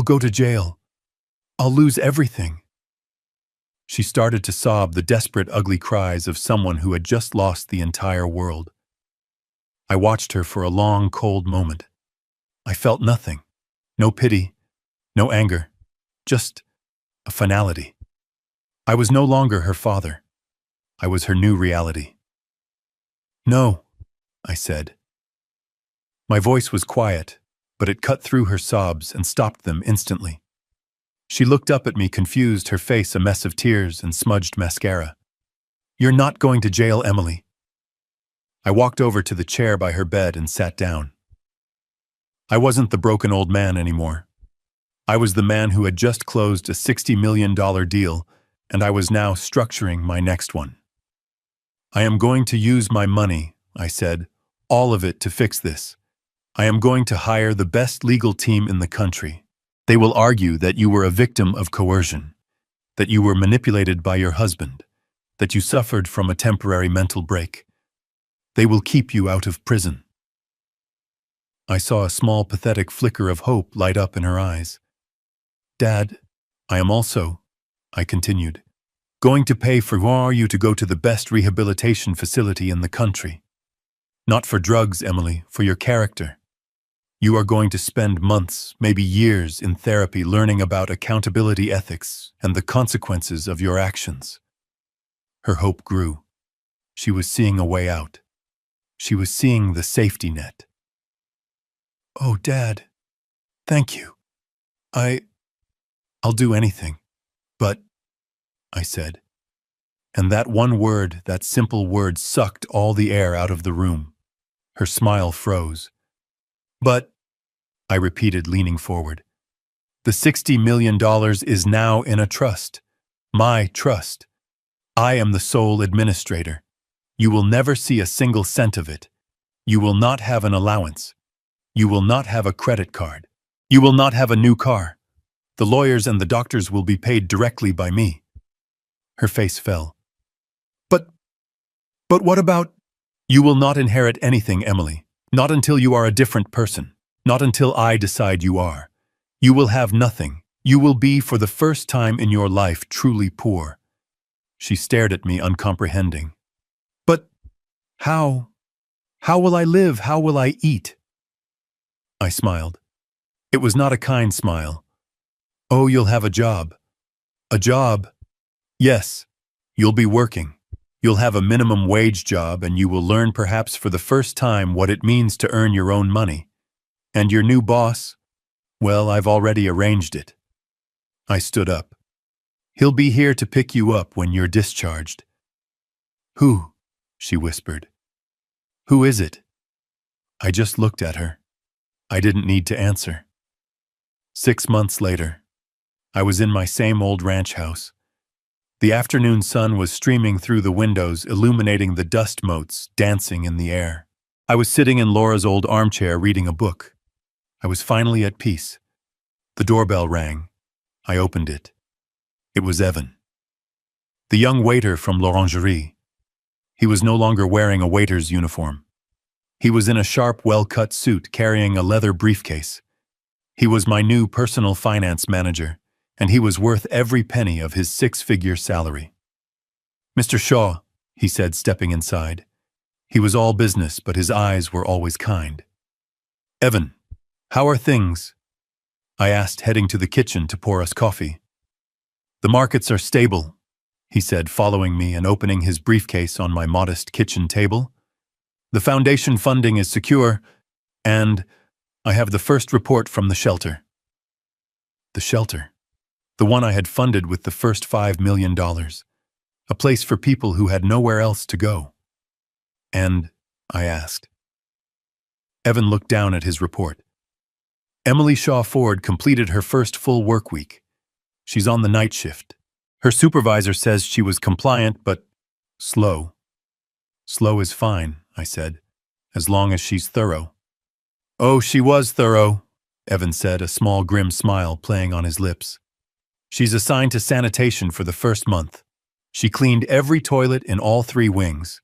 go to jail. I'll lose everything. She started to sob, the desperate, ugly cries of someone who had just lost the entire world. I watched her for a long, cold moment. I felt nothing. No pity, no anger, just a finality. I was no longer her father. I was her new reality. No, I said. My voice was quiet, but it cut through her sobs and stopped them instantly. She looked up at me, confused, her face a mess of tears and smudged mascara. You're not going to jail, Emily. I walked over to the chair by her bed and sat down. I wasn't the broken old man anymore. I was the man who had just closed a $60 million deal, and I was now structuring my next one. I am going to use my money, I said, all of it to fix this. I am going to hire the best legal team in the country. They will argue that you were a victim of coercion, that you were manipulated by your husband, that you suffered from a temporary mental break. They will keep you out of prison. I saw a small, pathetic flicker of hope light up in her eyes. Dad, I am also, I continued, going to pay for you to go to the best rehabilitation facility in the country. Not for drugs, Emily, for your character. You are going to spend months, maybe years, in therapy learning about accountability ethics and the consequences of your actions. Her hope grew. She was seeing a way out. She was seeing the safety net. Oh, Dad, thank you. I'll do anything. But, I said, And that one word, that simple word, sucked all the air out of the room. Her smile froze. But, I repeated, leaning forward, the $60 million is now in a trust. My trust. I am the sole administrator. You will never see a single cent of it. You will not have an allowance. You will not have a credit card. You will not have a new car. The lawyers and the doctors will be paid directly by me. Her face fell. But what about? You will not inherit anything, Emily. Not until you are a different person. Not until I decide you are. You will have nothing. You will be, for the first time in your life, truly poor. She stared at me, uncomprehending. But how? How will I live? How will I eat? I smiled. It was not a kind smile. Oh, you'll have a job. A job? Yes. You'll be working. You'll have a minimum wage job, and you will learn perhaps for the first time what it means to earn your own money. And your new boss? Well, I've already arranged it. I stood up. He'll be here to pick you up when you're discharged. Who? She whispered. Who is it? I just looked at her. I didn't need to answer. 6 months later, I was in my same old ranch house. The afternoon sun was streaming through the windows, illuminating the dust motes dancing in the air. I was sitting in Laura's old armchair reading a book. I was finally at peace. The doorbell rang. I opened it. It was Evan, the young waiter from l'Orangerie. He was no longer wearing a waiter's uniform. He was in a sharp, well-cut suit, carrying a leather briefcase. He was my new personal finance manager, and he was worth every penny of his 6-figure salary. Mr. Shaw, he said, stepping inside. He was all business, but his eyes were always kind. Evan, how are things? I asked, heading to the kitchen to pour us coffee. The markets are stable, he said, following me and opening his briefcase on my modest kitchen table. The foundation funding is secure, and I have the first report from the shelter. The shelter. The one I had funded with the first $5 million. A place for people who had nowhere else to go. And, I asked. Evan looked down at his report. Emily Shaw Ford completed her first full work week. She's on the night shift. Her supervisor says she was compliant, but slow. Slow is fine, I said, as long as she's thorough. Oh, she was thorough, Evan said, a small grim smile playing on his lips. She's assigned to sanitation for the first month. She cleaned every toilet in all 3 wings.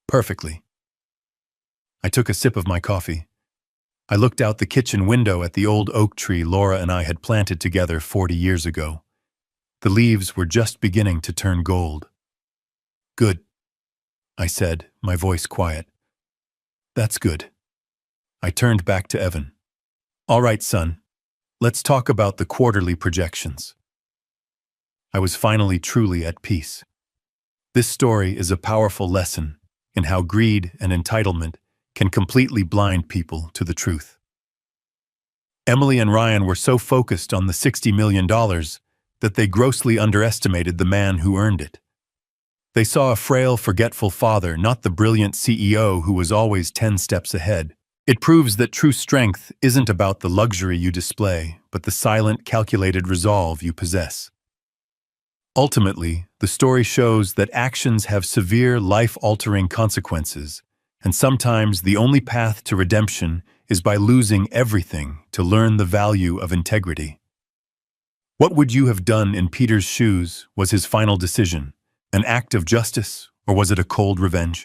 Perfectly. I took a sip of my coffee. I looked out the kitchen window at the old oak tree Laura and I had planted together 40 years ago. The leaves were just beginning to turn gold. Good, I said, my voice quiet. That's good. I turned back to Evan. All right, son. Let's talk about the quarterly projections. I was finally truly at peace. This story is a powerful lesson in how greed and entitlement can completely blind people to the truth. Emily and Ryan were so focused on the $60 million that they grossly underestimated the man who earned it. They saw a frail, forgetful father, not the brilliant CEO who was always 10 steps ahead. It proves that true strength isn't about the luxury you display, but the silent, calculated resolve you possess. Ultimately, the story shows that actions have severe, life-altering consequences, and sometimes the only path to redemption is by losing everything to learn the value of integrity. What would you have done in Peter's shoes was his final decision, an act of justice, or was it a cold revenge?